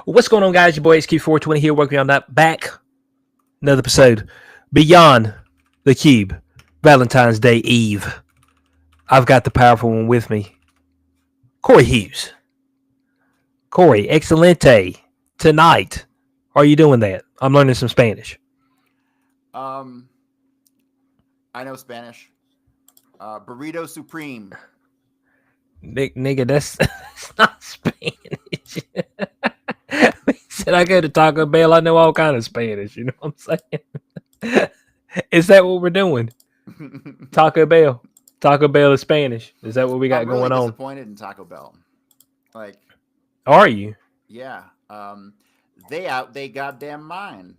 What's going on, guys? Your boy HQ420 here, working on that back. Another episode beyond the cube. Valentine's Day Eve. I've got the powerful one with me, Corey Hughes. Corey, excelente. Tonight, are you doing that? I'm learning some Spanish. Um, I know Spanish. Burrito Supreme. Nigga, that's not Spanish. He said I go to Taco Bell. I know all kind of Spanish. You know what I'm saying? Is that what we're doing? Taco Bell. Taco Bell is Spanish. Is that what we got I'm really going on? disappointed in Taco Bell. Like, Are you? yeah. They goddamn mine.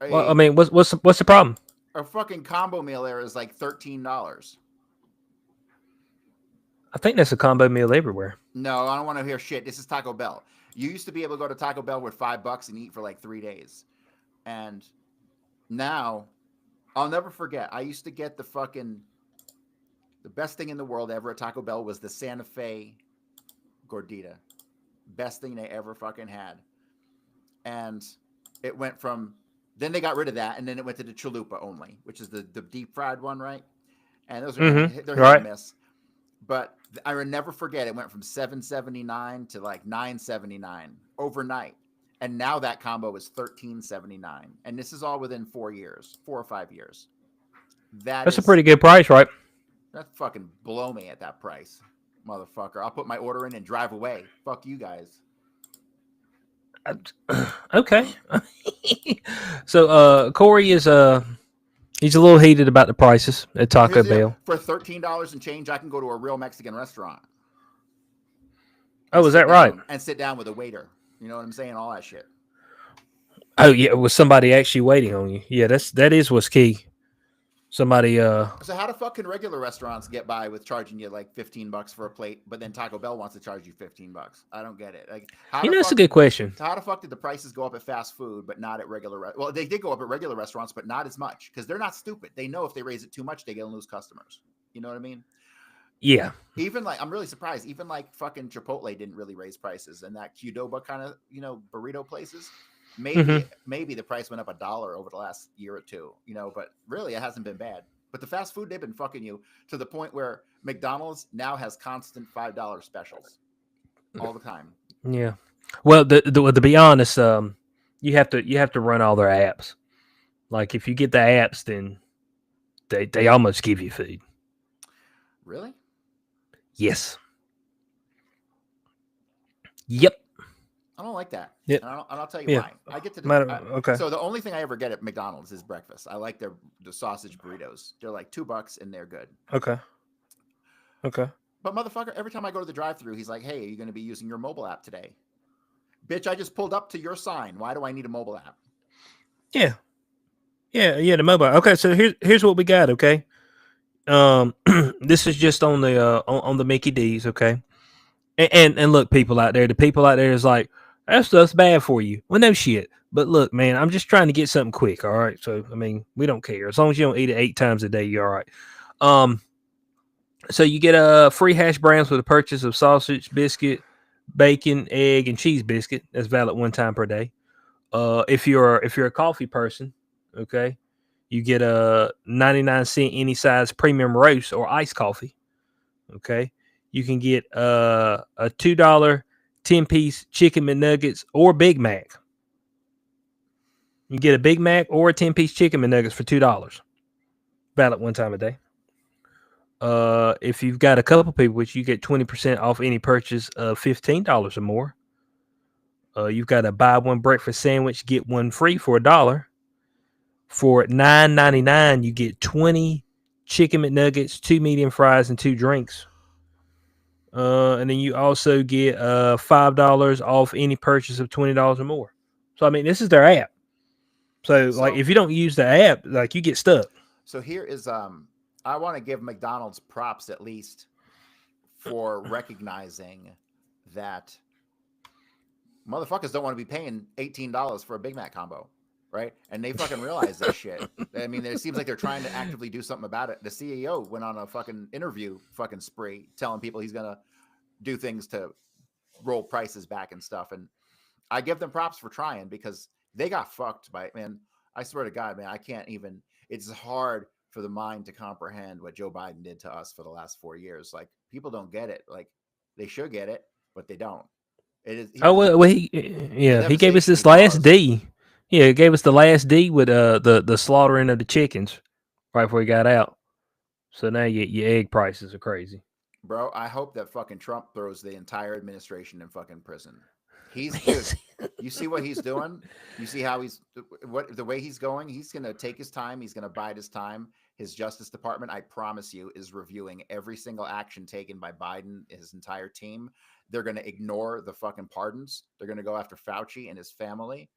Well, I A, mean, what's the problem? a fucking combo meal there is like $13. I think that's a combo meal everywhere. No, I don't want to hear shit. This is Taco Bell. You used to be able to go to Taco Bell with $5 and eat for like 3 days. And now, I'll never forget. I used to get the best thing in the world ever at Taco Bell was the Santa Fe Gordita. Best thing they ever fucking had. And it went from, then they got rid of that, and then it went to the chalupa only, which is the deep fried one, right? And those are they're hit and miss. But I will never forget, it went from $7.79 to like $9.79 overnight. And now that combo is $13.79. And this is all within 4 or 5 years. That's a pretty good price, right? That fucking blow me at that price, motherfucker. I'll put my order in and drive away. Fuck you guys. Okay. So Corey is he's a little heated about the prices at Taco Bell. For $13 and change, I can go to a real Mexican restaurant. Oh, is that right? And sit down with a waiter. You know what I'm saying? All that shit. Oh yeah, was somebody actually waiting on you? Yeah, that is what's key. Somebody So how the fuck can regular restaurants get by with charging you like $15 for a plate, but then Taco Bell wants to charge you $15? I don't get it. Like, that's a good question. How the fuck did the prices go up at fast food, but not at regular? Well, they did go up at regular restaurants, but not as much because they're not stupid. They know if they raise it too much, they're gonna lose customers. You know what I mean? Yeah. Even like, I'm really surprised. Even like fucking Chipotle didn't really raise prices, and that Qdoba kind of burrito places. Maybe the price went up $1 over the last year or two, but really it hasn't been bad. But the fast food, they've been fucking you to the point where McDonald's now has constant $5 specials all the time. Yeah. Well, to be honest, you have to run all their apps. Like if you get the apps, then they almost give you food. Really? Yes. Yep. I don't like that. Yep. And I'll tell you why. I get to okay. So the only thing I ever get at McDonald's is breakfast. I like the sausage burritos. They're like $2 and they're good. Okay. But motherfucker, every time I go to the drive-thru, he's like, "Hey, are you going to be using your mobile app today?" Bitch, I just pulled up to your sign. Why do I need a mobile app? Yeah. The mobile. Okay, so here's what we got. Okay. This is just on the Mickey D's. Okay. And look, people out there, the people out there is like, that stuff's bad for you. Well, no shit. But look, man, I'm just trying to get something quick. All right. So, I mean, we don't care. As long as you don't eat it 8 times a day, you're all right. So you get a free hash browns with a purchase of sausage, biscuit, bacon, egg, and cheese biscuit. That's valid 1 time per day. If you're a coffee person, okay, you get a 99-cent any size premium roast or iced coffee. Okay. You can get a $2 10-piece chicken McNuggets or Big Mac. You get a Big Mac or a 10-piece chicken McNuggets for $2. Valid 1 time a day. If you've got a couple people, which you get 20% off any purchase of $15 or more. You've got a buy one breakfast sandwich, get one free for $1. For $9.99, you get 20 chicken McNuggets, 2 medium fries, and 2 drinks. And then you also get $5 off any purchase of $20 or more. So I mean, this is their app. So like, if you don't use the app, like you get stuck. So here is I want to give McDonald's props at least for recognizing that motherfuckers don't want to be paying $18 for a Big Mac combo, right? And they fucking realize this shit. I mean, it seems like they're trying to actively do something about it. The CEO went on a fucking interview fucking spree telling people he's going to do things to roll prices back and stuff. And I give them props for trying because they got fucked by man. I swear to God, man, I can't even. It's hard for the mind to comprehend what Joe Biden did to us for the last 4 years. Like people don't get it. Like they should get it, but they don't. It is Oh well, the he gave us devastation he this last caused. D. Yeah, he gave us the last D with the slaughtering of the chickens right before he got out. So now your egg prices are crazy. Bro, I hope that fucking Trump throws the entire administration in fucking prison. He's dude. You see what he's doing? You see how he's what the way he's going? He's gonna take his time. He's gonna bide his time. His Justice Department, I promise you, is reviewing every single action taken by Biden, his entire team. They're gonna ignore the fucking pardons. They're gonna go after Fauci and his family.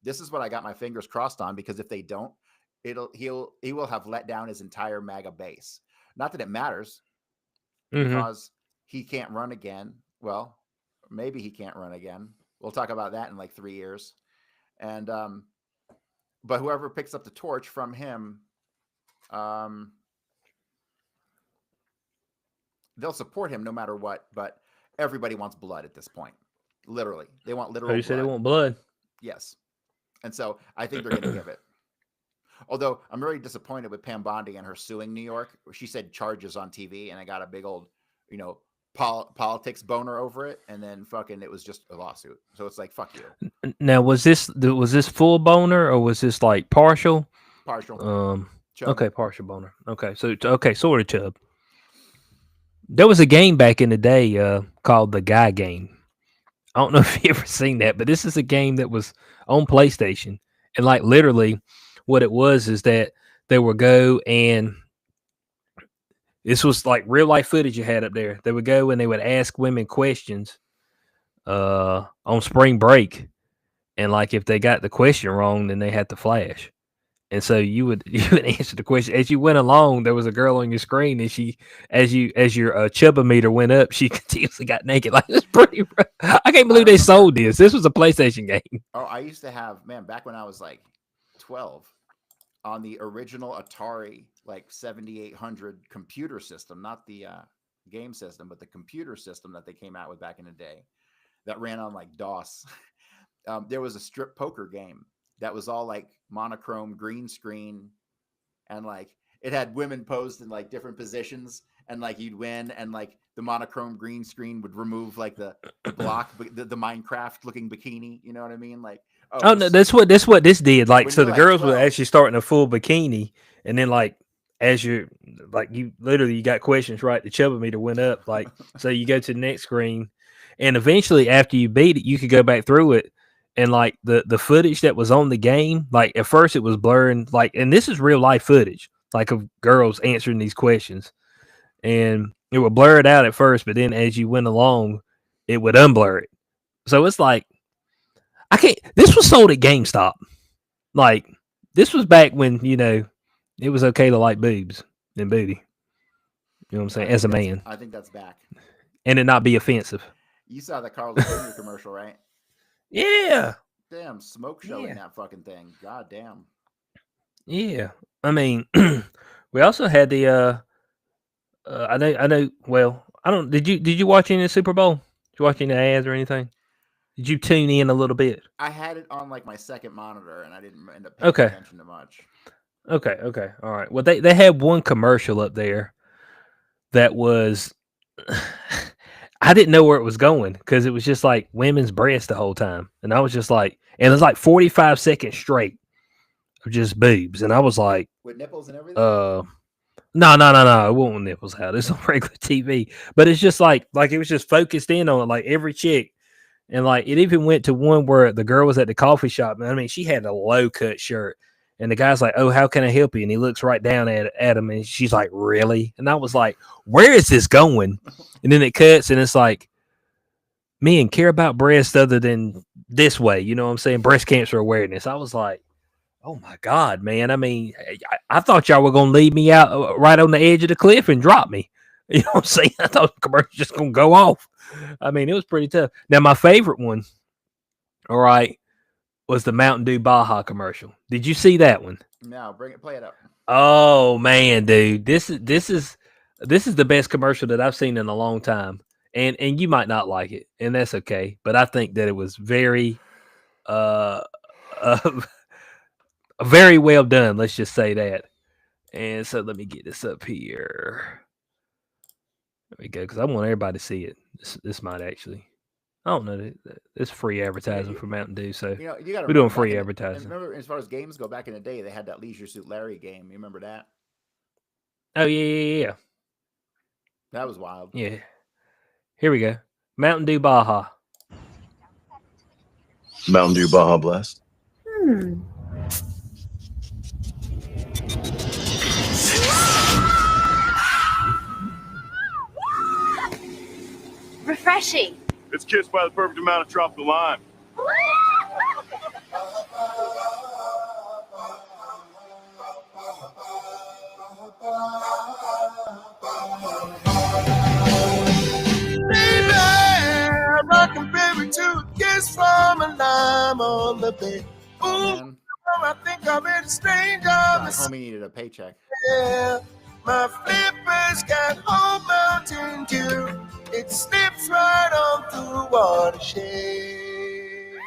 This is what I got my fingers crossed on because if they don't, he will have let down his entire MAGA base. Not that it matters Mm-hmm. because he can't run again. Well, maybe he can't run again. We'll talk about that in like 3 years. And but whoever picks up the torch from him, um, they'll support him no matter what. But everybody wants blood at this point. Literally, they want Oh, literal you said they blood. want blood. Yes, and so I think they're going to give it. Although I'm really disappointed with Pam Bondi and her suing New York. She said charges on TV, and I got a big old, you know, politics boner over it, and then fucking it was just a lawsuit. So it's like fuck you. Now was this full boner or was this like partial? Partial Um. chub. Okay, partial boner. Okay, so okay, sort of chub. There was a game back in the day called the Guy Game. I don't know if you ever seen that, but this is a game that was on PlayStation, and like literally, what it was is that they would go and this was like real life footage you had up there. They would go and they would ask women questions on spring break, and like if they got the question wrong, then they had to flash. And so you would you would answer the question as you went along. There was a girl on your screen, and she, as your chubba went up, she continuously got naked. Like it's pretty. I can't I believe they remember. sold this. This was a PlayStation game. Oh, I used to have man back when I was like 12 on the original Atari like 7800 computer system, not the game system, but the computer system that they came out with back in the day that ran on like DOS. There was a strip poker game that was all like monochrome green screen and like it had women posed in like different positions and like you'd win and like the monochrome green screen would remove like the block the Minecraft looking bikini, you know what I mean? Like oh it Oh no, was that's what this did. Like when so, you're the like girls were 12. actually starting a full bikini, and then like as you're like you literally you got questions right. The chubba went up. Like so, you go to the next screen, and eventually after you beat it, you could go back through it. And like the footage that was on the game, like at first it was blurring, like and this is real life footage, like of girls answering these questions, and it would blur it out at first, but then as you went along, it would unblur it. So it's like I can't. This was sold at GameStop. Like this was back when it was okay to like boobs and booty. You know what I'm saying? As a man, I think that's back. and it not be offensive. You saw the Carl's Jr. commercial, right? Yeah, Damn, smoke show in yeah, that fucking thing. God damn. yeah. I mean, we also had the. I know. Well, I don't. Did you watch any of the Super Bowl? Did you watch any ads or anything? Did you tune in a little bit? I had it on like my second monitor and I didn't end up paying Okay, attention to much. okay. All right. Well, they had one commercial up there that was I didn't know where it was going because it was just like women's breasts the whole time, and I was just like, and it was like 45 seconds straight of just boobs, and I was like, With nipples and everything? uh, no, it wasn't nipples out. It's on regular TV, but it's just like it was just focused in on like every chick, and like it even went to one where the girl was at the coffee shop, and I mean she had a low cut shirt. And the guy's like, "Oh, how can I help you?" And he looks right down at him, and she's like, "Really?" And I was like, "Where is this going?" And then it cuts, and it's like, men care about breast other than this way. You know what I'm saying? Breast cancer awareness. I was like, oh my God, man. I mean, I thought y'all were going to leave me out right on the edge of the cliff and drop me. You know what I'm saying? I thought the commercial was just going to go off. I mean, it was pretty tough. Now, my favorite one, all right, was the Mountain Dew Baja commercial. Did you see that one? No, play it up. Oh man, dude, this is the best commercial that I've seen in a long time. and you might not like it, and that's okay. But I think that it was very uh, uh very well done. Let's just say that. And so let me get this up here. There we go, because I want everybody to see it. This might actually. I don't know. It's free Yeah, advertising for Mountain Dew, so you got to we're doing remember back free in and advertising. remember as far as games go, back in the day, they had that Leisure Suit Larry game. You remember that? Oh yeah. That was wild. Yeah. Here we go. Mountain Dew Baja. Mountain Dew Baja Blast. Refreshing. It's kissed by the perfect amount of tropical lime. Baby, rockin' baby to a kiss from a lime on the bed. Oh Ooh, man, I think I'm in a strange God, of homie needed a paycheck. My flippers got whole Mountain Dew. It slips right on through watershed.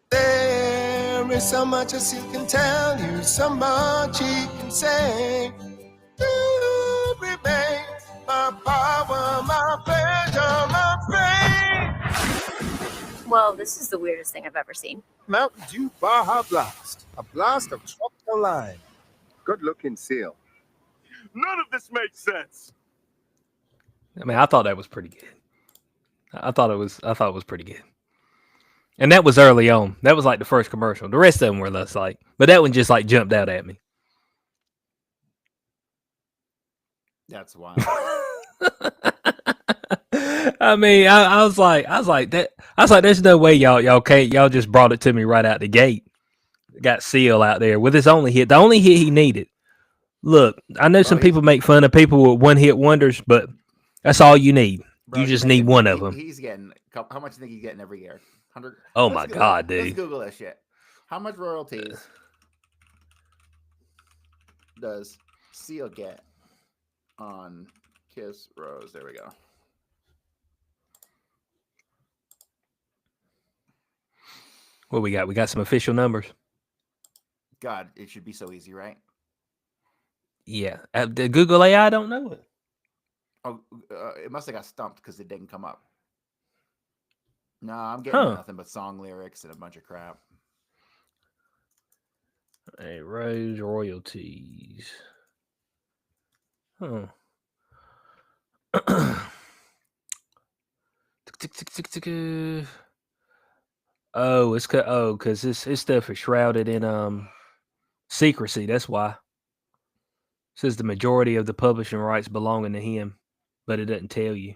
There is so much as he can tell you, so much he can say. You remain my power, my pleasure, my faith. Well, this is the weirdest thing I've ever seen. Mountain Dew Baja Blast, a blast of tropical lime. Good looking seal. None of this makes sense. I mean, I thought that was pretty good. I thought it was pretty good. And that was early on. That was like the first commercial. The rest of them were less like, but that one just like jumped out at me. That's wild. I mean, I was like, there's no way y'all just brought it to me right out the gate. Got Seal out there with his only hit, the only hit he needed. Look, I know some people make fun of people with one hit wonders, but that's all you need. Bro, you just need one of them. He's getting how much do you think he's getting every year? 100. Oh my God, dude! Let's Google that shit. How much royalties does Seal get on Kiss Rose? There we go. What we got? We got some official numbers. God, it should be so easy, right? Yeah, the Google AI don't know it. Oh, it must have got stumped because it didn't come up. No, I'm getting nothing but song lyrics and a bunch of crap. Hey, Rose royalties. Huh. Oh, it's because his stuff is shrouded in secrecy. That's why. It says the majority of the publishing rights belonging to him, but it doesn't tell you.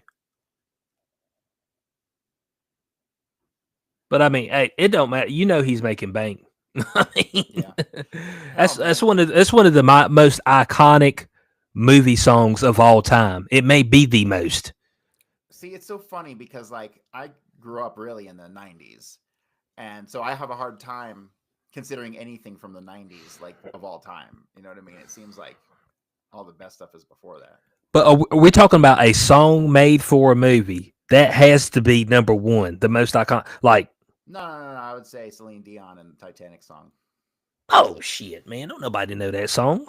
But I mean, hey, it don't matter. You know he's making bank. I mean, Yeah. that's one of the most iconic movie songs of all time. It may be the most. See, it's so funny because like I grew up really in the 90s. And so I have a hard time considering anything from the 90s like of all time. You know what I mean? It seems like all the best stuff is before that. But are we talking about a song made for a movie? That has to be number one, the most iconic. Like, no. I would say Celine Dion and the Titanic song. oh shit, man! Don't nobody know that song.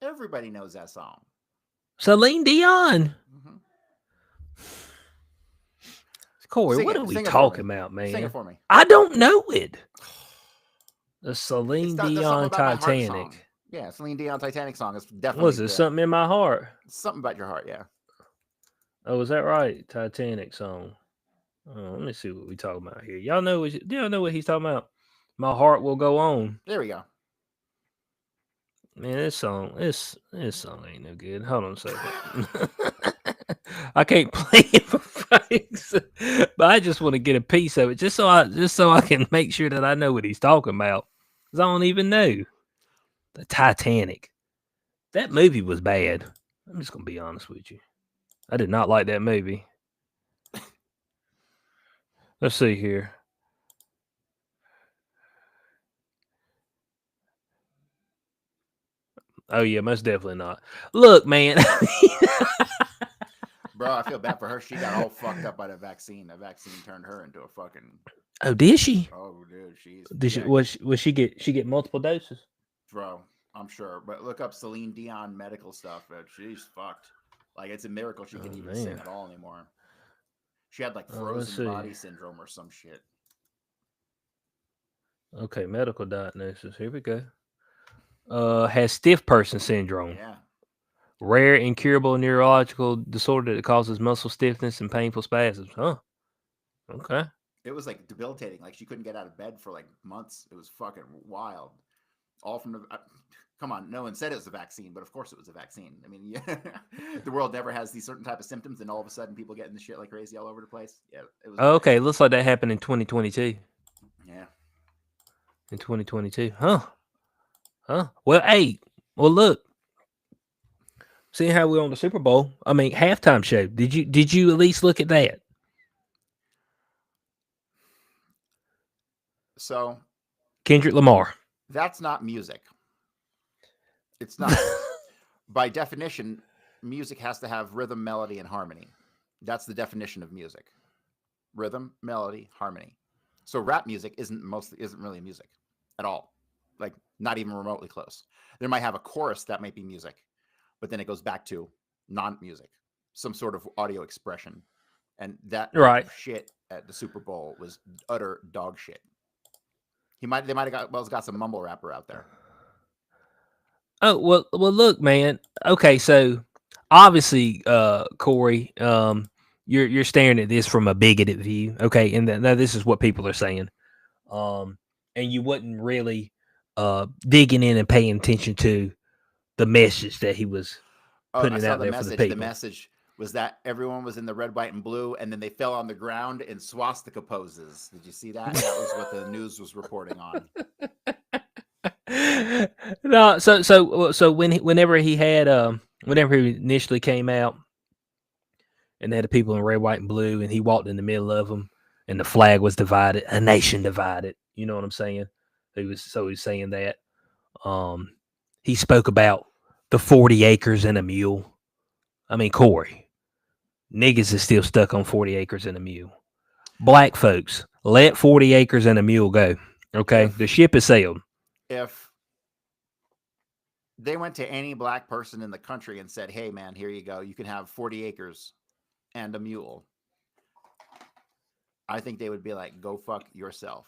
Everybody knows that song. Celine Dion. Mm-hmm. Corey, what are we talking about, man? Sing it for me. I don't know it. The Celine Dion Titanic. Yeah, Celine Dion Titanic song is definitely. Was it something in my heart? Something about your heart, yeah. Oh, is that right? Titanic song. Oh, let me see what we talking about here. Y'all know what he's talking about? My heart will go on. There we go. Man, this song ain't no good. Hold on a second. I can't play it for folks, but I just want to get a piece of it, just so I can make sure that I know what he's talking about. Cause I don't even know. The Titanic. That movie was bad. I'm just gonna be honest with you. I did not like that movie. Let's see here. Oh yeah, most definitely not. Look, man. Bro, I feel bad for her. She got all fucked up by the vaccine. The vaccine turned her into a fucking. Oh, did she? Oh, dude, she's Did she? yeah, Was she get multiple doses? bro. I'm sure, but look up Celine Dion medical stuff. She's fucked. Like it's a miracle she can Oh even sing man. at all anymore. She had like Let's frozen see. body syndrome or some shit. Okay, medical diagnosis. Here we go. Has stiff person syndrome, Yeah, rare incurable neurological disorder that causes muscle stiffness and painful spasms. Huh. Okay. it was like debilitating. Like she couldn't get out of bed for like months. It was fucking wild. All from the. Come on, no one said it was a vaccine, but of course it was a vaccine. I mean, yeah, the world never has these certain type of symptoms, and all of a sudden people getting the shit like crazy all over the place. Yeah, it was. Okay, looks like that happened in 2022. Yeah. In 2022. Huh. Huh. Well, hey. Well, look. Seeing how we're on the Super Bowl, I mean halftime show. Did you at least look at that? So Kendrick Lamar. that's not music. It's not. By definition, music has to have rhythm, melody, and harmony. That's the definition of music: rhythm, melody, harmony. So rap music isn't really music at all. Like not even remotely close. There might have a chorus that might be music, but then it goes back to non-music, some sort of audio expression. And that Right. shit at the Super Bowl was utter dog shit. They might have got some mumble rapper out there. Oh well. Look, man. Okay, so obviously, Corey, you're staring at this from a bigoted view. Okay, and now this is what people are saying. Um, and you wasn't really digging in and paying attention to the message that he was Oh, I putting saw out the there for the message. The people. message was that everyone was in the red, white, and blue, and then they fell on the ground in swastika poses. Did you see that? That was what the news was reporting on. No, so whenever he had whenever he initially came out and they had the people in red, white, and blue, and he walked in the middle of them, and the flag was divided, a nation divided. You know what I'm saying? He's saying that. Um, he spoke about the 40 acres and a mule. I mean, Corey, niggas is still stuck on 40 acres and a mule. Black folks, let 40 acres and a mule go. Okay, the ship has sailed. If they went to any black person in the country and said, "Hey, man, here you go. You can have 40 acres and a mule," I think they would be like, "Go fuck yourself."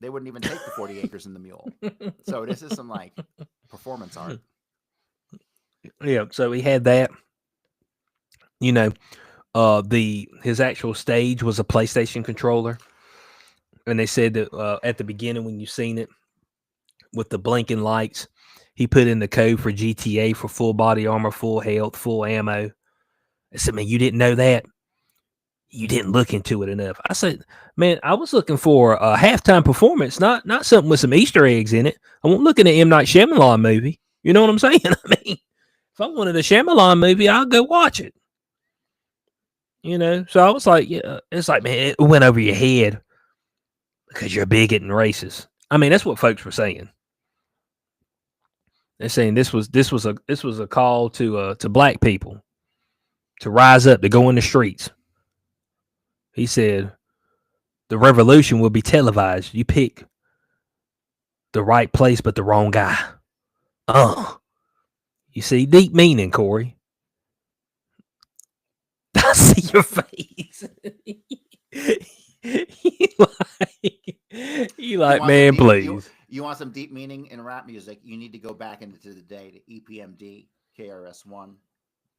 They wouldn't even take the 40 acres and the mule. So this is some like performance art. Yeah, so he had that. You know, his actual stage was a PlayStation controller, and they said that at the beginning when you seen it with the blinking lights, he put in the code for GTA for full body armor, full health, full ammo. I said, man, you didn't know that? You didn't look into it enough. I said, man, I was looking for a halftime performance, not something with some Easter eggs in it. I wasn't looking at M. Night Shyamalan movie. You know what I'm saying? I mean, if I wanted a Shyamalan movie, I'll go watch it. You know, so I was like, yeah, it's like, man, it went over your head because you're a bigot and racist. I mean, that's what folks were saying. They're saying this was a call to black people to rise up, to go in the streets. He said the revolution will be televised. You pick the right place, but the wrong guy. You see, deep meaning, Corey. I see your face. you like man, please. You want some deep meaning in rap music? You need to go back into the day to EPMD, KRS-One.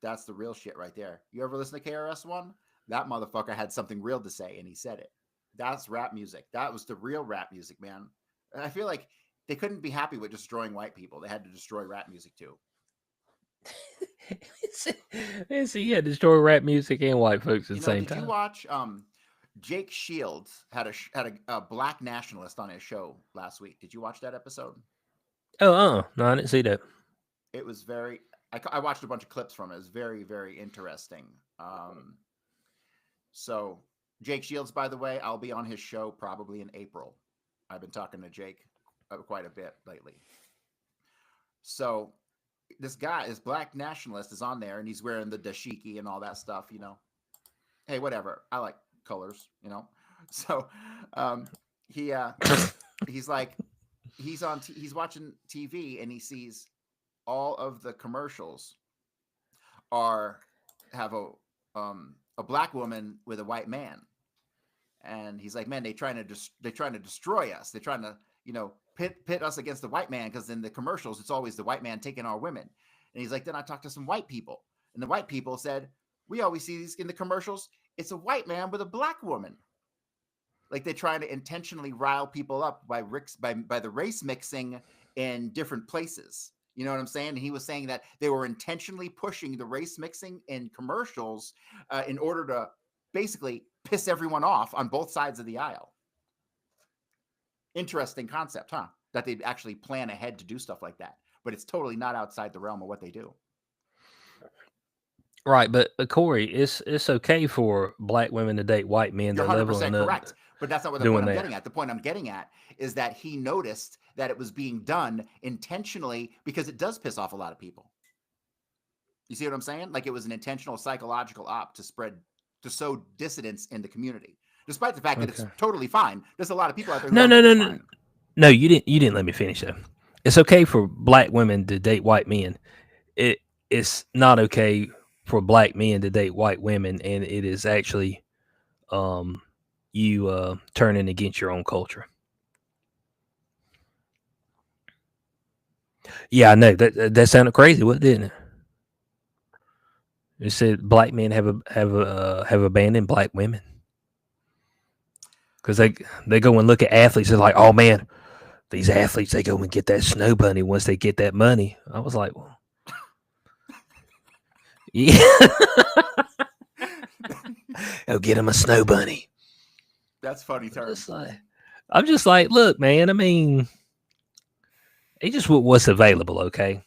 That's the real shit right there. You ever listen to KRS-One? That motherfucker had something real to say, and he said it. That's rap music. That was the real rap music, man. And I feel like they couldn't be happy with destroying white people. They had to destroy rap music too. So yeah, destroy rap music and white folks at the same time. Did you watch? Jake Shields had a black nationalist on his show last week. Did you watch that episode? No, I didn't see that. It was very. I watched a bunch of clips from it. It was very, very interesting. So Jake Shields, by the way, I'll be on his show probably in April. I've been talking to Jake quite a bit lately. So this black nationalist is on there, and he's wearing the dashiki and all that stuff. Hey, whatever. I like colors. So he he's like he's watching TV, and he sees all of the commercials have a black woman with a white man, and he's like, man, they're trying to destroy us. They're trying to pit us against the white man, because in the commercials it's always the white man taking our women. And he's like, then I talked to some white people, and the white people said, we always see these in the commercials. It's a white man with a black woman. Like, they're trying to intentionally rile people up by the race mixing in different places. You know what I'm saying? And he was saying that they were intentionally pushing the race mixing in commercials in order to basically piss everyone off on both sides of the aisle. Interesting concept, huh? That they'd actually plan ahead to do stuff like that. But it's totally not outside the realm of what they do. Right, but Corey, it's okay for black women to date white men. You're They're 100% leveling up. correct. But that's not what the point I'm getting at. The point I'm getting at is that he noticed that it was being done intentionally, because it does piss off a lot of people. You see what I'm saying? Like, it was an intentional psychological op to sow dissidence in the community, despite the fact that it's totally fine. There's a lot of people out there who No, you didn't let me finish though. It's okay for black women to date white men. It's not okay for black men to date white women, and it is actually you turning against your own culture. Yeah, I know that sounded crazy, didn't it? It said black men have abandoned black women because they go and look at athletes and like, oh man, these athletes, they go and get that snow bunny once they get that money. I was like, well, yeah, I'll get him a snow bunny. That's funny term. I'm just like, look, man. I mean, it's just what's available, okay?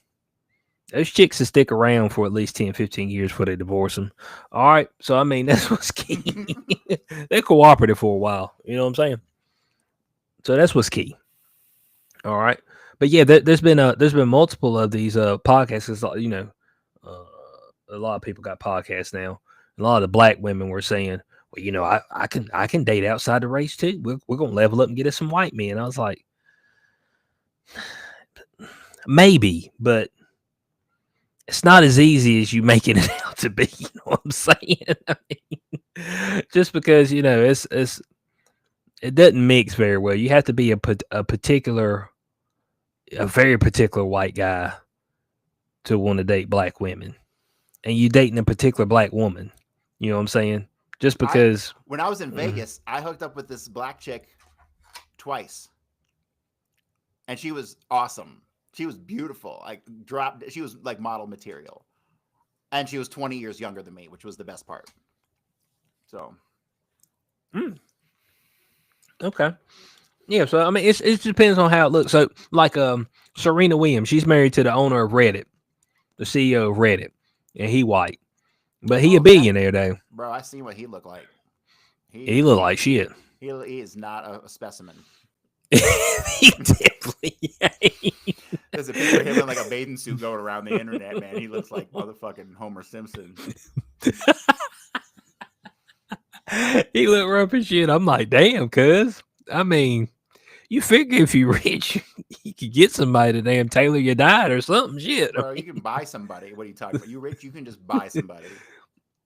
Those chicks will stick around for at least 10, 15 years before they divorce them. All right. So, I mean, that's what's key. They're cooperative for a while. You know what I'm saying? So that's what's key. All right. But yeah, there's been multiple of these podcasts. It's like, a lot of people got podcasts now. A lot of the black women were saying, well, I can date outside the race too. We're going to level up and get us some white men. I was like, maybe, but it's not as easy as you making it out to be. You know what I'm saying? I mean, just because, it doesn't mix very well. You have to be a very particular white guy to want to date black women. And you dating a particular black woman. You know what I'm saying? Just because. When I was in Vegas, I hooked up with this black chick twice. And she was awesome. She was beautiful. She was like model material. And she was 20 years younger than me, which was the best part. So. Okay. Yeah, so I mean, it depends on how it looks. So, like Serena Williams, she's married to the owner of Reddit, the CEO of Reddit, and he white, but he a billionaire though. Bro, I seen what he looked like. He looked like shit. He is not a specimen. He definitely. There's a picture of him in like a bathing suit going around the internet, man. He looks like motherfucking Homer Simpson. He looked rough as shit. I'm like, damn, cuz. I mean, you figure if you're rich, you could get somebody to damn tailor your diet or something. Shit. Bro, you can buy somebody. What are you talking about? You rich? You can just buy somebody.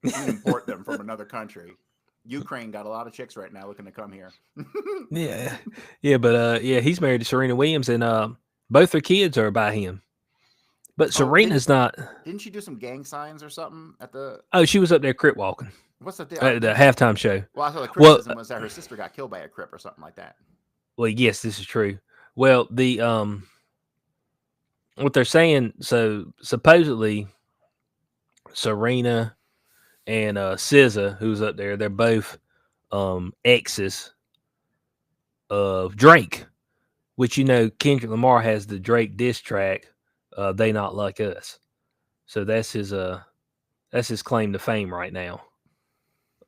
You can import them from another country. Ukraine got a lot of chicks right now looking to come here. Yeah, but he's married to Serena Williams, and both their kids are by him. But Serena's not. Didn't she do some gang signs or something at the? Oh, she was up there crip walking. What's the deal? The halftime show. Well, I thought the criticism was that her sister got killed by a crip or something like that. Well, yes, this is true. Well, the what they're saying, so supposedly Serena and SZA, who's up there, they're both exes of Drake, which Kendrick Lamar has the Drake diss track, They Not Like Us. So that's his claim to fame right now.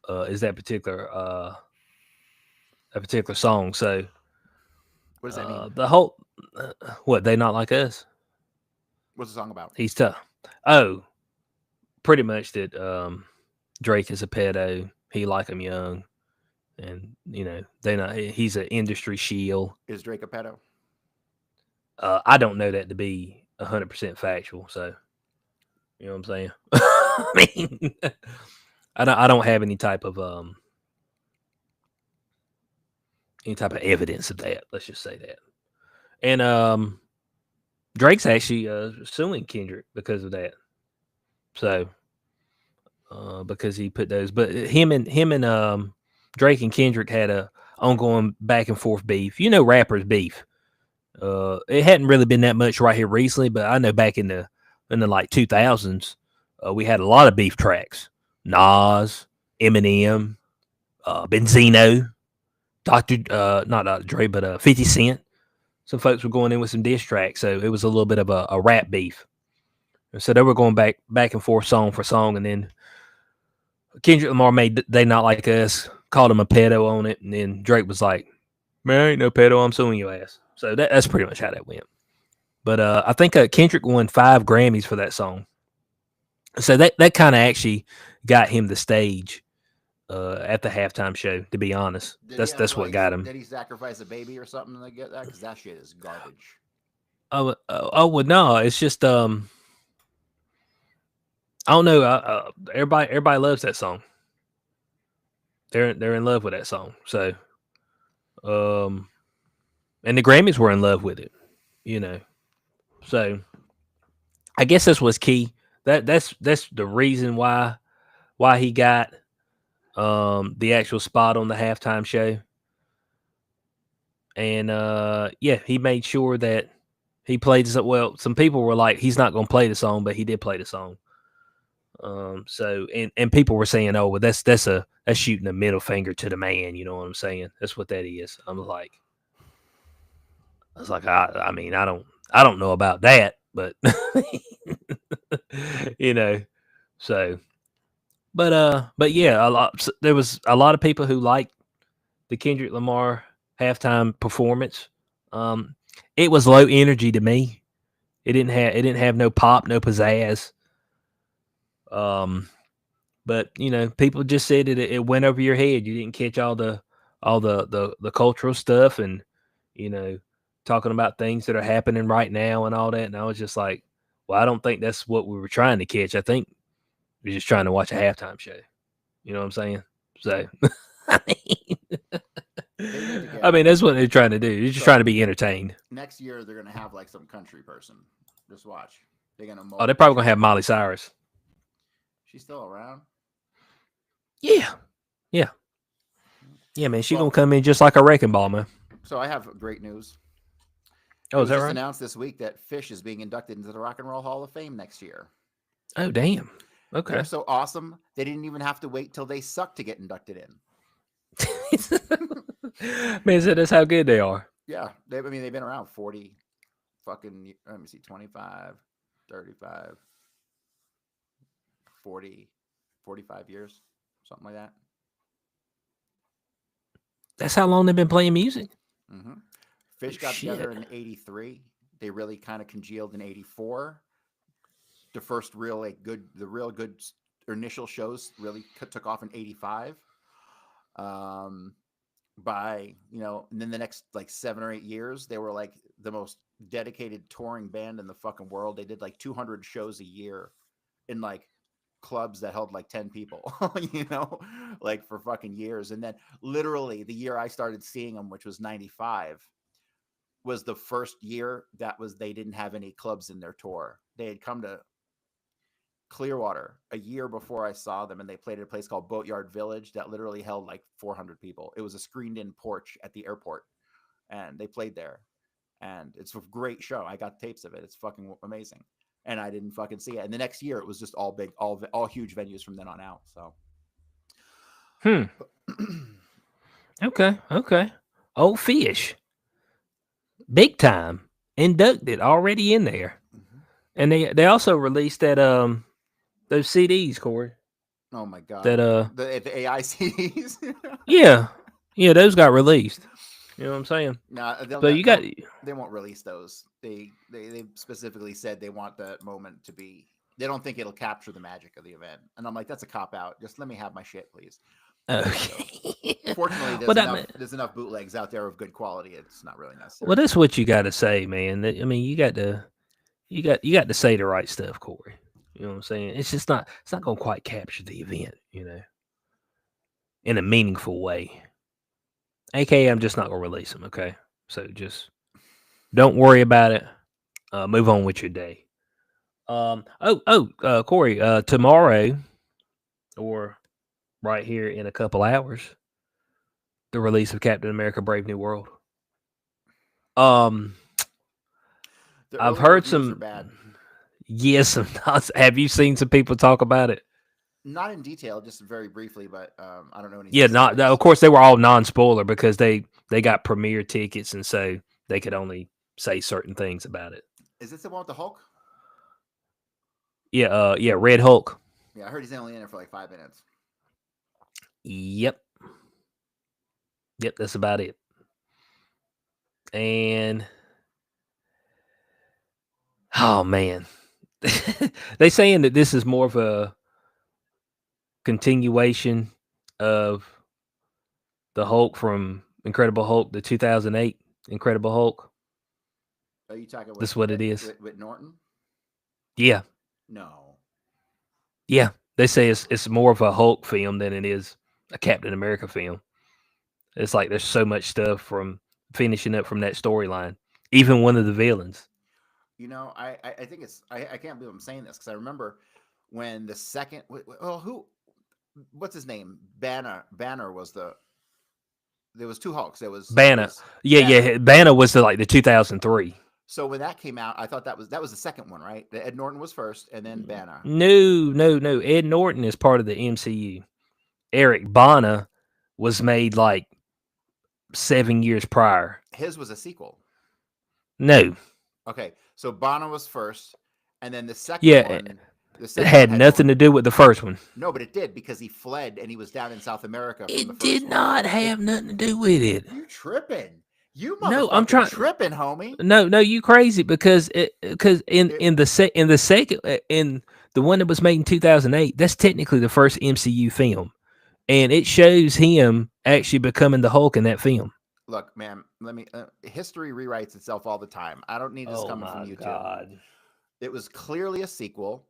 Is that particular song. So what does that mean? The whole what, They Not Like Us? What's the song about? He's tough. Oh, pretty much that Drake is a pedo. He like him young, and they not. He's an industry shield. Is Drake a pedo? I don't know that to be 100% factual. So you know what I'm saying. I mean, I don't have any type of evidence of that. Let's just say that. And Drake's actually suing Kendrick because of that. So because he put those, but him and Drake and Kendrick had a ongoing back and forth beef. Rappers beef. It hadn't really been that much right here recently, but I know back in the like 2000s, we had a lot of beef tracks. Nas, Eminem, Benzino, not Dr. Dre, but 50 Cent. Some folks were going in with some diss tracks, so it was a little bit of a rap beef. And so they were going back and forth song for song, and then Kendrick Lamar made "They Not Like Us," called him a pedo on it, and then Drake was like, "Man, I ain't no pedo, I'm suing your ass." So that's pretty much how that went. But I think Kendrick won 5 Grammys for that song. So that kind of actually got him the stage at the halftime show. To be honest, that's what got him. Did he sacrifice a baby or something to get that? Because that shit is garbage. Oh well, no, it's just I don't know. Everybody loves that song. They're in love with that song. So, and the Grammys were in love with it. So I guess that's what's key. That's the reason why he got the actual spot on the halftime show. And yeah, he made sure that he played well. Some people were like, he's not going to play the song, but he did play the song. So and people were saying, oh, well, that's shooting a middle finger to the man. You know what I'm saying? That's what that is. I was like, I mean, I don't know about that, but so, but yeah, there was a lot of people who liked the Kendrick Lamar halftime performance. It was low energy to me. It didn't have no pop, no pizzazz. But people just said it went over your head. You didn't catch all the cultural stuff, and talking about things that are happening right now and all that. And I was just like, well, I don't think that's what we were trying to catch. I think we're just trying to watch a halftime show. You know what I'm saying? So, I mean, that's what they're trying to do. They're just trying to be entertained. Next year, they're gonna have like some country person. Just watch. They're gonna. They're probably gonna have Miley Cyrus. She's still around. Yeah, man. She's gonna come in just like a wrecking ball, man. So I have great news. Oh, is that just right? Announced this week that Fish is being inducted into the Rock and Roll Hall of Fame next year. Oh, damn. Okay. They're so awesome. They didn't even have to wait till they suck to get inducted in. Man, so that's how good they are. Yeah. They've been around 40 fucking, let me see, 25, 35, 40, 45 years, something like that. That's how long they've been playing music? Mm-hmm. Fish got together in 83. They really kind of congealed in 84. The first real good initial shows really took off in 85. By and then the next like 7 or 8 years, they were like the most dedicated touring band in the fucking world. They did like 200 shows a year in like clubs that held like 10 people, like for fucking years. And then literally the year I started seeing them, which was 95, was the first year they didn't have any clubs in their tour. They had come to Clearwater a year before I saw them, and they played at a place called Boatyard Village that literally held like 400 people. It was a screened-in porch at the airport, and they played there. And it's a great show. I got tapes of it. It's fucking amazing. And I didn't fucking see it. And the next year, it was just all big, all huge venues from then on out. So, Okay. Old Fish, big time, inducted already in there. Mm-hmm. And they also released that those CDs, Corey. Oh my god! That the AI CDs. yeah, those got released. You know what I'm saying? No, But you got they won't release those. They specifically said they want that moment to be. They don't think it'll capture the magic of the event, and I'm like, that's a cop out. Just let me have my shit, please. okay. Fortunately, Well, there's enough bootlegs out there of good quality. It's not really necessary. well, that's what you got to say, man. I mean, you got to say the right stuff, Corey. You know what I'm saying? It's just not. It's not going to quite capture the event, in a meaningful way. AKA, I'm just not going to release them. Okay, so just don't worry about it. Move on with your day. Corey. Tomorrow, or right here in a couple hours, the release of Captain America: Brave New World. The I've early heard reviews are some. bad. Yes, some. Have you seen some people talk about it? Not in detail, just very briefly, but I don't know any. Yeah, not. Of course, they were all non-spoiler because they got premiere tickets, and so they could only say certain things about it. Is this the one with the Hulk? Yeah, Red Hulk. Yeah, I heard he's only in there for like 5 minutes. Yep, that's about it. And oh man, they saying that this is more of a continuation of the Hulk from Incredible Hulk, the 2008 Incredible Hulk. Are you talking? This is what it is. With Norton? Yeah, No. yeah. They say it's more of a Hulk film than it is a Captain America film. It's like there's so much stuff from finishing up from that storyline. Even one of the villains. I think it's. I can't believe I'm saying this because I remember when the second. Well, what's his name? Banner was the. There was two Hulks. There was Banner. Yeah. Banner was the 2003. So when that came out, I thought that was the second one, right? Ed Norton was first, and then Banner. No. Ed Norton is part of the MCU. Eric Bana was made like 7 years prior. His was a sequel. No. Okay, so Bana was first, and then the second one. It had nothing to do with the first one. No, but it did because he fled and he was down in South America. It did not have nothing to do with it. You tripping? You I'm tripping, homie. No, you crazy because in the one that was made in 2008, that's technically the first MCU film, and it shows him actually becoming the Hulk in that film. Look, man, let me. History rewrites itself all the time. I don't need this coming from you two. It was clearly a sequel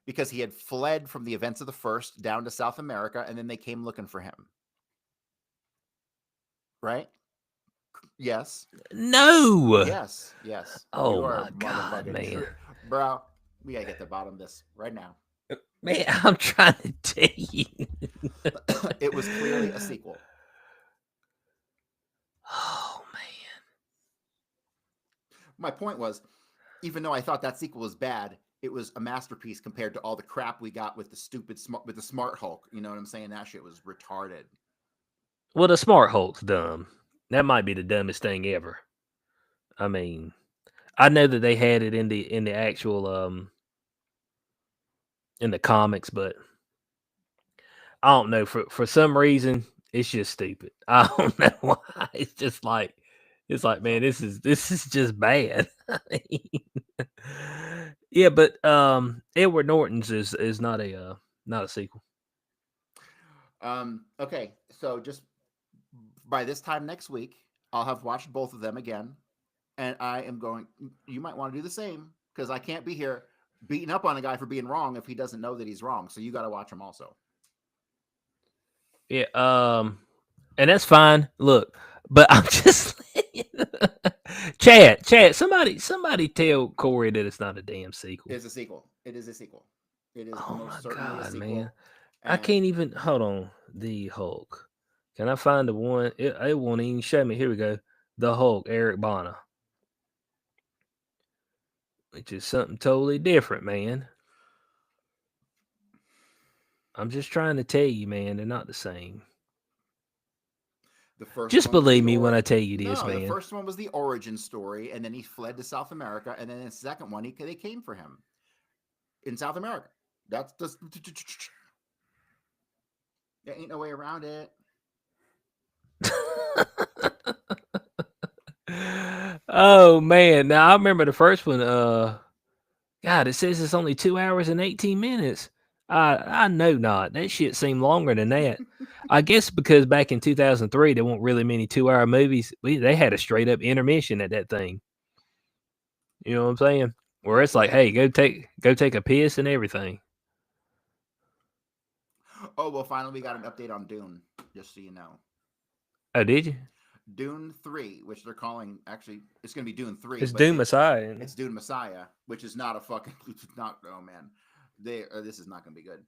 because he had fled from the events of the first down to South America, and then they came looking for him. Right? Yes. No. Yes. Oh my God, man. Bro, we gotta get to the bottom of this right now. Man, I'm trying to tell you. It was clearly a sequel. Oh man. My point was, even though I thought that sequel was bad, it was a masterpiece compared to all the crap we got with the smart Hulk. You know what I'm saying? That shit was retarded. Well, the smart Hulk's dumb. That might be the dumbest thing ever. I mean, I know that they had it in the actual in the comics, but I don't know, for some reason it's just stupid. I don't know why. It's just like man, this is just bad. Yeah, but Edward Norton's is not a sequel. Okay, so just by this time next week, I'll have watched both of them again, and I am going. You might want to do the same because I can't be here beating up on a guy for being wrong if he doesn't know that he's wrong. So you got to watch them also. Yeah, and that's fine. Look, but I'm just Chad. Somebody tell Corey that it's not a damn sequel. It's a sequel. It is a sequel. It is Oh most my certainly a God, sequel. man! I can't even hold on. The Hulk. Can I find the one? It won't even show me. Here we go. The Hulk, Eric Bana, which is something totally different, man. I'm just trying to tell you, man, they're not the same. The first just one was believe the me when I tell you this, man. The first one was the origin story, and then he fled to South America, and then the second one, they came for him in South America. That's the. There ain't no way around it. Oh man, now I remember the first one. God, it says it's only 2 hours and 18 minutes. I know not. That shit seemed longer than that. I guess because back in 2003 there weren't really many 2 hour movies. They had a straight up intermission at that thing. You know what I'm saying? Where it's like, hey, go take a piss and everything. Oh well, finally we got an update on Dune. Just so you know, Oh, did you? Dune 3, which they're calling actually, it's going to be Dune 3. It's but Doom Messiah. It's Dune Messiah, which is not a fucking not. Oh man, this is not going to be good.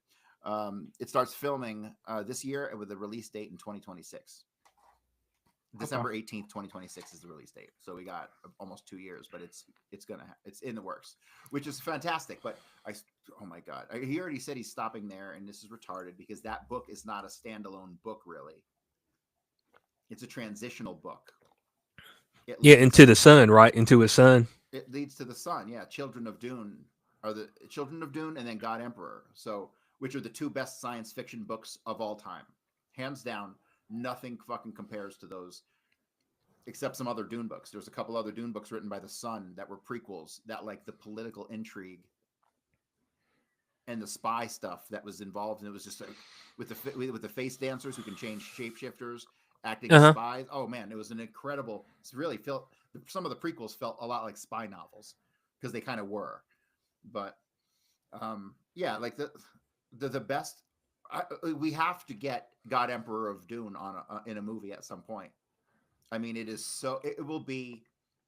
It starts filming this year with a release date in 2026. December 18th, 2026 is the release date. So we got almost 2 years, but it's in the works, which is fantastic. But oh my God, he already said he's stopping there, and this is retarded because that book is not a standalone book, really. It's a transitional book. Yeah, into the sun, right? Into his son. It leads to the sun. Yeah, Children of Dune are the Children of Dune, and then God Emperor. So, which are the two best science fiction books of all time, hands down. Nothing fucking compares to those, except some other Dune books. There's a couple other Dune books written by the son that were prequels that like the political intrigue and the spy stuff that was involved, and it was just like with the face dancers who can change shapeshifters, acting as spies. Oh man, it was an incredible. It's really felt some of the prequels felt a lot like spy novels because they kind of were, but yeah, like the best. We have to get God Emperor of Dune on in a movie at some point. I mean, it is so. It will be,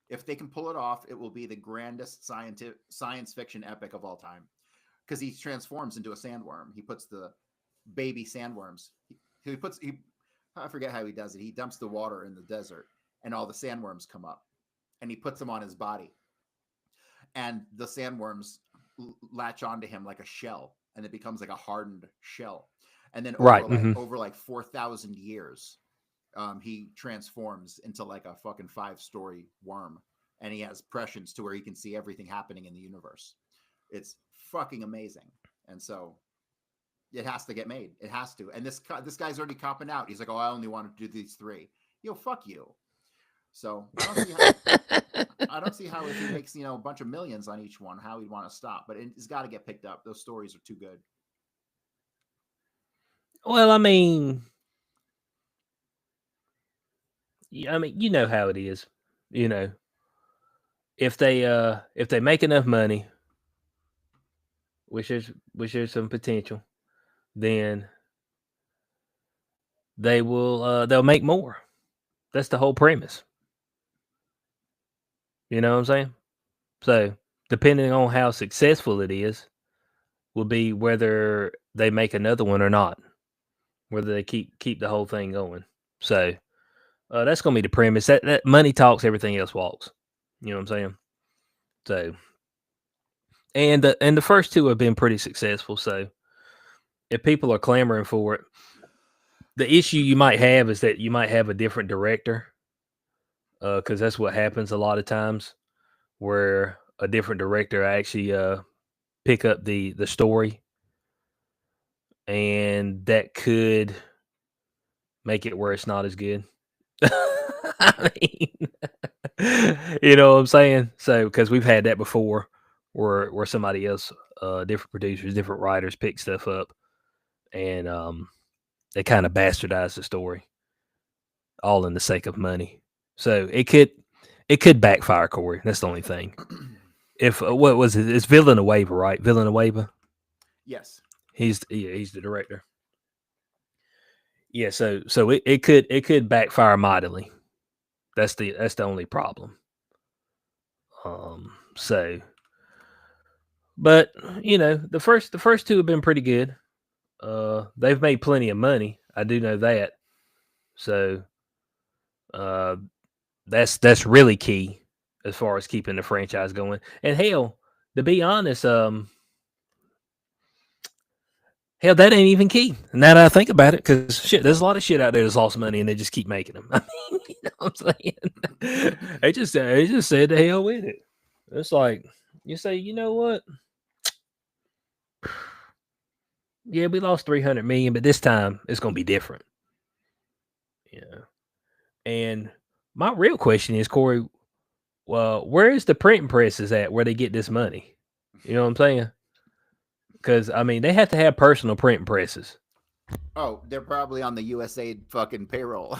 if they can pull it off, it will be the grandest science fiction epic of all time. Because he transforms into a sandworm. He puts the baby sandworms. I forget how he does it. He dumps the water in the desert, and all the sandworms come up, and he puts them on his body, and the sandworms latch onto him like a shell, and it becomes like a hardened shell. And then over like 4,000 years, he transforms into like a fucking 5-story worm, and he has prescience to where he can see everything happening in the universe. It's fucking amazing, and so it has to get made. It has to. And this guy's already copping out. He's like, "Oh, I only want to do these 3." Yo, fuck you. So I don't see how if he makes a bunch of millions on each one, how he'd want to stop. But it's got to get picked up. Those stories are too good. Well, I mean, you know how it is. If they make enough money, which there's some potential, then they'll make more. That's the whole premise. You know what I'm saying? So depending on how successful it is, will be whether they make another one or not. Whether they keep the whole thing going. So that's gonna be the premise. That money talks, everything else walks. You know what I'm saying? So and the first 2 have been pretty successful. So if people are clamoring for it, the issue you might have is that you might have a different director, because that's what happens a lot of times, where a different director actually pick up the story, and that could make it where it's not as good. I mean, you know what I'm saying? So because we've had that before, where somebody else, different producers, different writers pick stuff up, and they kind of bastardize the story, all in the sake of money. So it could backfire, Corey. That's the only thing. If what was it? It's Villanueva, right? Villanueva. Yes. He's the director. Yeah, so it could backfire mightily. That's the only problem. So, but the first 2 have been pretty good. They've made plenty of money. I do know that. So, that's really key as far as keeping the franchise going. And hell, to be honest, hell, that ain't even key. Now that I think about it, because shit, there's a lot of shit out there that's lost money, and they just keep making them. I mean, you know what I'm saying? they just said the hell with it. It's like you say, you know what? Yeah, we lost 300 million, but this time it's gonna be different. And my real question is, Corey, well, where is the printing presses at where they get this money? You know what I'm saying? Because I mean, they have to have personal printing presses. Oh, they're probably on the USAID fucking payroll.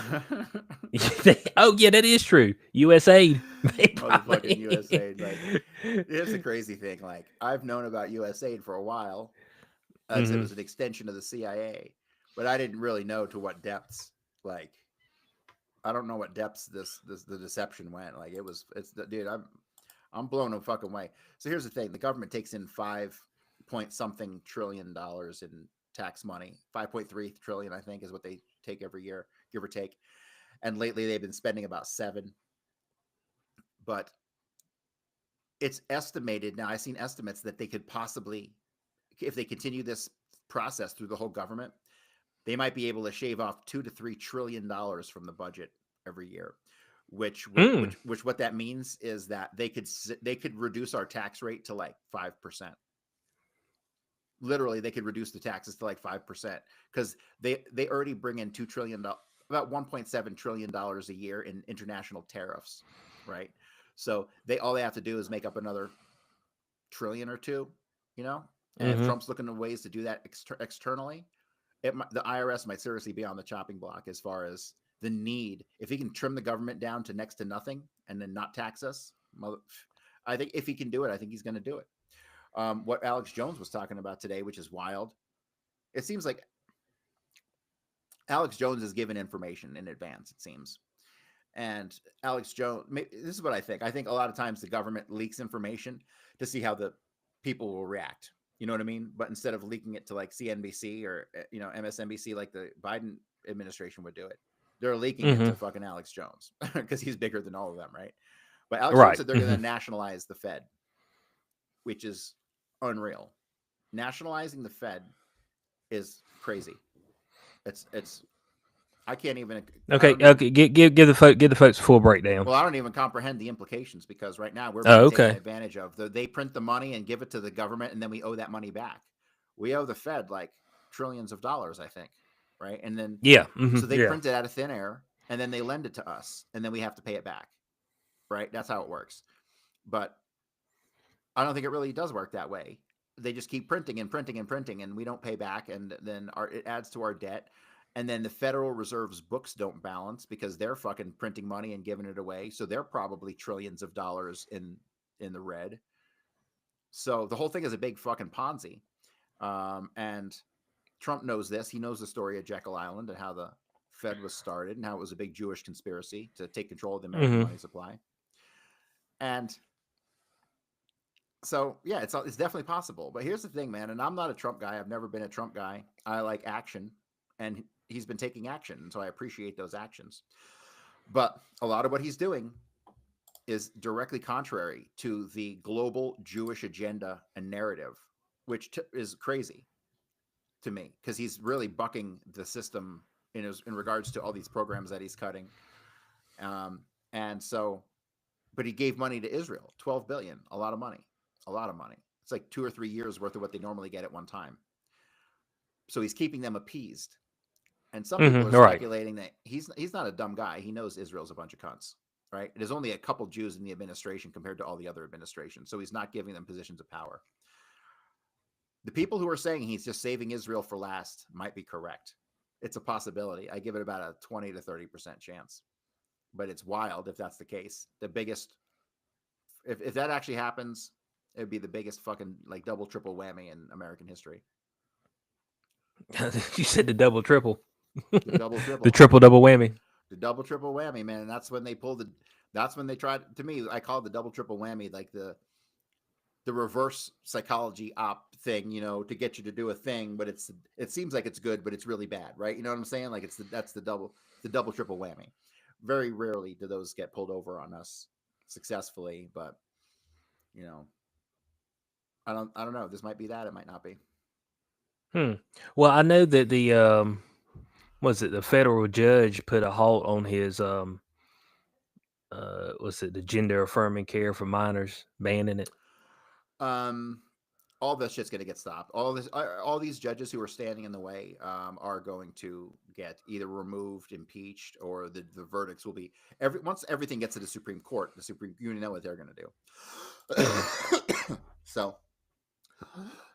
Oh yeah, that is true. USAID, they Motherfucking probably. USAID. Like, here's the crazy thing. Like, I've known about USAID for a while, as it Mhm. was an extension of the CIA, but I didn't really know to what depths. Like, I don't know what depths the deception went. Like, it's dude. I'm blown a fucking way. So here's the thing: the government takes in 5 point something trillion dollars in tax money. 5.3 trillion, I think, is what they take every year, give or take. And lately, they've been spending about 7. But it's estimated now. I've seen estimates that they could possibly, if they continue this process through the whole government, they might be able to shave off $2 to $3 trillion from the budget every year. Which what that means is that they could reduce our tax rate to like 5%. Literally, they could reduce the taxes to like 5% because they already bring in $2 trillion, about $1.7 trillion a year in international tariffs, right? So all they have to do is make up another trillion or two, you know. And if Trump's looking at ways to do that externally, the IRS might seriously be on the chopping block as far as the need. If he can trim the government down to next to nothing and then not tax us, I think if he can do it, I think he's going to do it. What Alex Jones was talking about today, which is wild. It seems like Alex Jones is given information in advance, it seems. And Alex Jones, this is what I think. I think a lot of times the government leaks information to see how the people will react. You know what I mean? But instead of leaking it to like CNBC or MSNBC, like the Biden administration would do it, they're leaking it to fucking Alex Jones because he's bigger than all of them, right? But Alex Jones said they're going to nationalize the Fed, which is unreal. Nationalizing the Fed is crazy. It's I can't even. Okay, give the folks a full breakdown. Well, I don't even comprehend the implications because right now we're being taken advantage of. They print the money and give it to the government, and then we owe that money back. We owe the Fed like trillions of dollars, I think, right? And then so they print it out of thin air, and then they lend it to us, and then we have to pay it back, right? That's how it works. But I don't think it really does work that way. They just keep printing and printing and printing, and we don't pay back, and then it adds to our debt. And then the Federal Reserve's books don't balance because they're fucking printing money and giving it away. So they're probably trillions of dollars in the red. So the whole thing is a big fucking Ponzi. And Trump knows this. He knows the story of Jekyll Island and how the Fed was started and how it was a big Jewish conspiracy to take control of the American money supply. And so, yeah, it's definitely possible. But here's the thing, man. And I'm not a Trump guy. I've never been a Trump guy. I like action. And he's been taking action, and so I appreciate those actions. But a lot of what he's doing is directly contrary to the global Jewish agenda and narrative, which is crazy to me because he's really bucking the system in regards to all these programs that he's cutting. And so, but he gave money to Israel, $12 billion, a lot of money. It's like 2 or 3 years worth of what they normally get at one time. So he's keeping them appeased. And some people are speculating that he's not a dumb guy. He knows Israel's a bunch of cunts, right? There's only a couple Jews in the administration compared to all the other administrations. So he's not giving them positions of power. The people who are saying he's just saving Israel for last might be correct. It's a possibility. I give it about a 20 to 30% chance. But it's wild if that's the case. The biggest, if that actually happens, it would be the biggest fucking like double, triple whammy in American history. You said the double, triple. The double, triple. The triple, double whammy. The double, triple whammy, man. And that's when they pulled that's when they tried, to me, I call it the double, triple whammy, like the reverse psychology op thing, to get you to do a thing, but it seems like it's good, but it's really bad, right? You know what I'm saying? Like that's the double, triple whammy. Very rarely do those get pulled over on us successfully, but I don't know. This might be that. It might not be. Well, I know that the the federal judge put a halt on his the gender affirming care for minors, banning it. all this shit's going to get stopped. All these judges who are standing in the way are going to get either removed, impeached, or the verdicts will be once everything gets to the Supreme Court. You know what they're going to do. So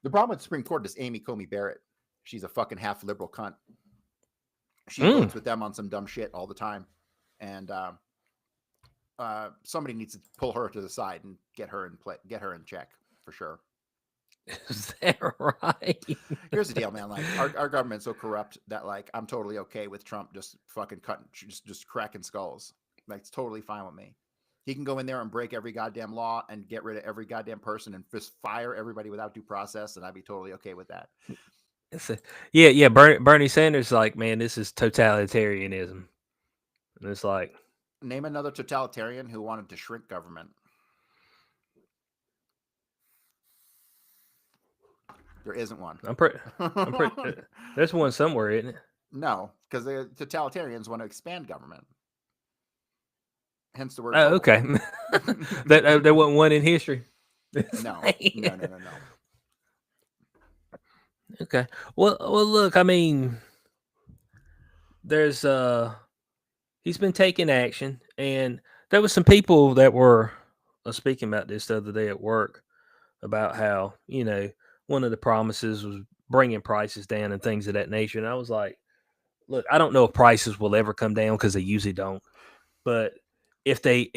the problem with the Supreme Court is Amy Coney Barrett. She's a fucking half liberal cunt. She votes with them on some dumb shit all the time, and somebody needs to pull her to the side and get her in check for sure. Is that right? Here's the deal, man. Like our government's so corrupt that like I'm totally okay with Trump just fucking cutting, just cracking skulls. Like it's totally fine with me. He can go in there and break every goddamn law and get rid of every goddamn person and just fire everybody without due process, and I'd be totally okay with that. Yeah. Bernie Sanders, like, man, this is totalitarianism, and it's like, name another totalitarian who wanted to shrink government. There isn't one. I'm pretty. There's one somewhere, isn't it? No, because the totalitarians want to expand government. Hence the word. Oh, okay. There wasn't one in history. No. Okay. Well, look. I mean, there's he's been taking action, and there was some people that were speaking about this the other day at work about how one of the promises was bringing prices down and things of that nature. And I was like, look, I don't know if prices will ever come down because they usually don't. But if they,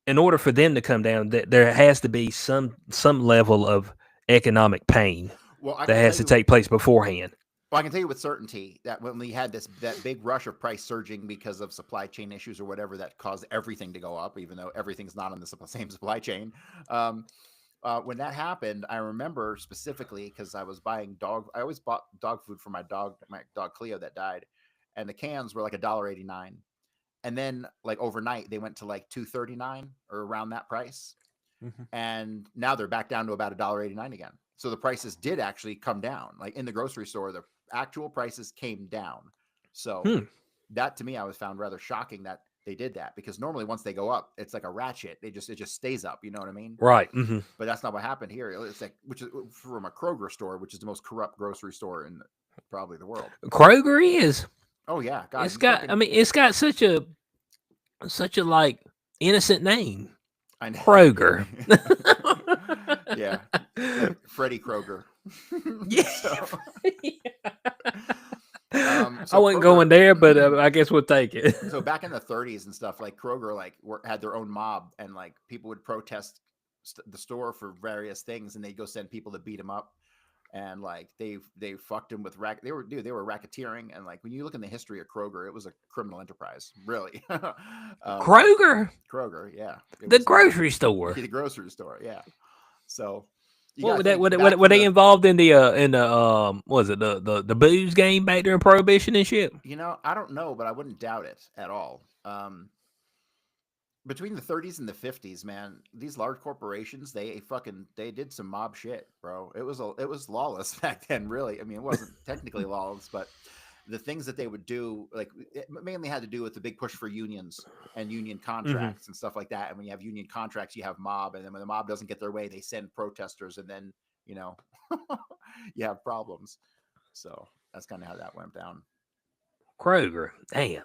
in order for them to come down, there has to be some level of economic pain that has to take place beforehand. Well, I can tell you with certainty that when we had that big rush of price surging because of supply chain issues or whatever that caused everything to go up, even though everything's not on the same supply chain. When that happened, I remember specifically because I always bought dog food for my dog Cleo that died, and the cans were like $1.89, and then like overnight they went to like $2.39 or around that price, and now they're back down to about $1.89 again. So the prices did actually come down. Like in the grocery store, the actual prices came down. So that to me, I was found rather shocking that they did that, because normally once they go up, it's like a ratchet. It just stays up. You know what I mean? Right. But that's not what happened here. It's like, which is from a Kroger store, which is the most corrupt grocery store in probably the world. Kroger is. Oh yeah, God, it's got. I mean, it's got such a like innocent name. I know. Kroger. Yeah, like Freddy Kroger. Yeah. So I wasn't Kroger, going there, but I guess we'll take it. So back in the 30s and stuff, like Kroger, like had their own mob, and like people would protest the store for various things, and they'd go send people to beat them up, and like they fucked them with they were racketeering, and like when you look in the history of Kroger, it was a criminal enterprise, really. Kroger, yeah, the grocery store, yeah. So. Were they involved in the was it the booze game back during Prohibition and shit? I don't know, but I wouldn't doubt it at all. Between the 30s and the 50s, man, these large corporations, they did some mob shit, bro. It was lawless back then, really. I mean, it wasn't technically lawless, but the things that they would do, like, it mainly had to do with the big push for unions and union contracts and stuff like that. And when you have union contracts, you have mob, and then when the mob doesn't get their way, they send protesters, and then you have problems. So that's kind of how that went down. Kroger, damn.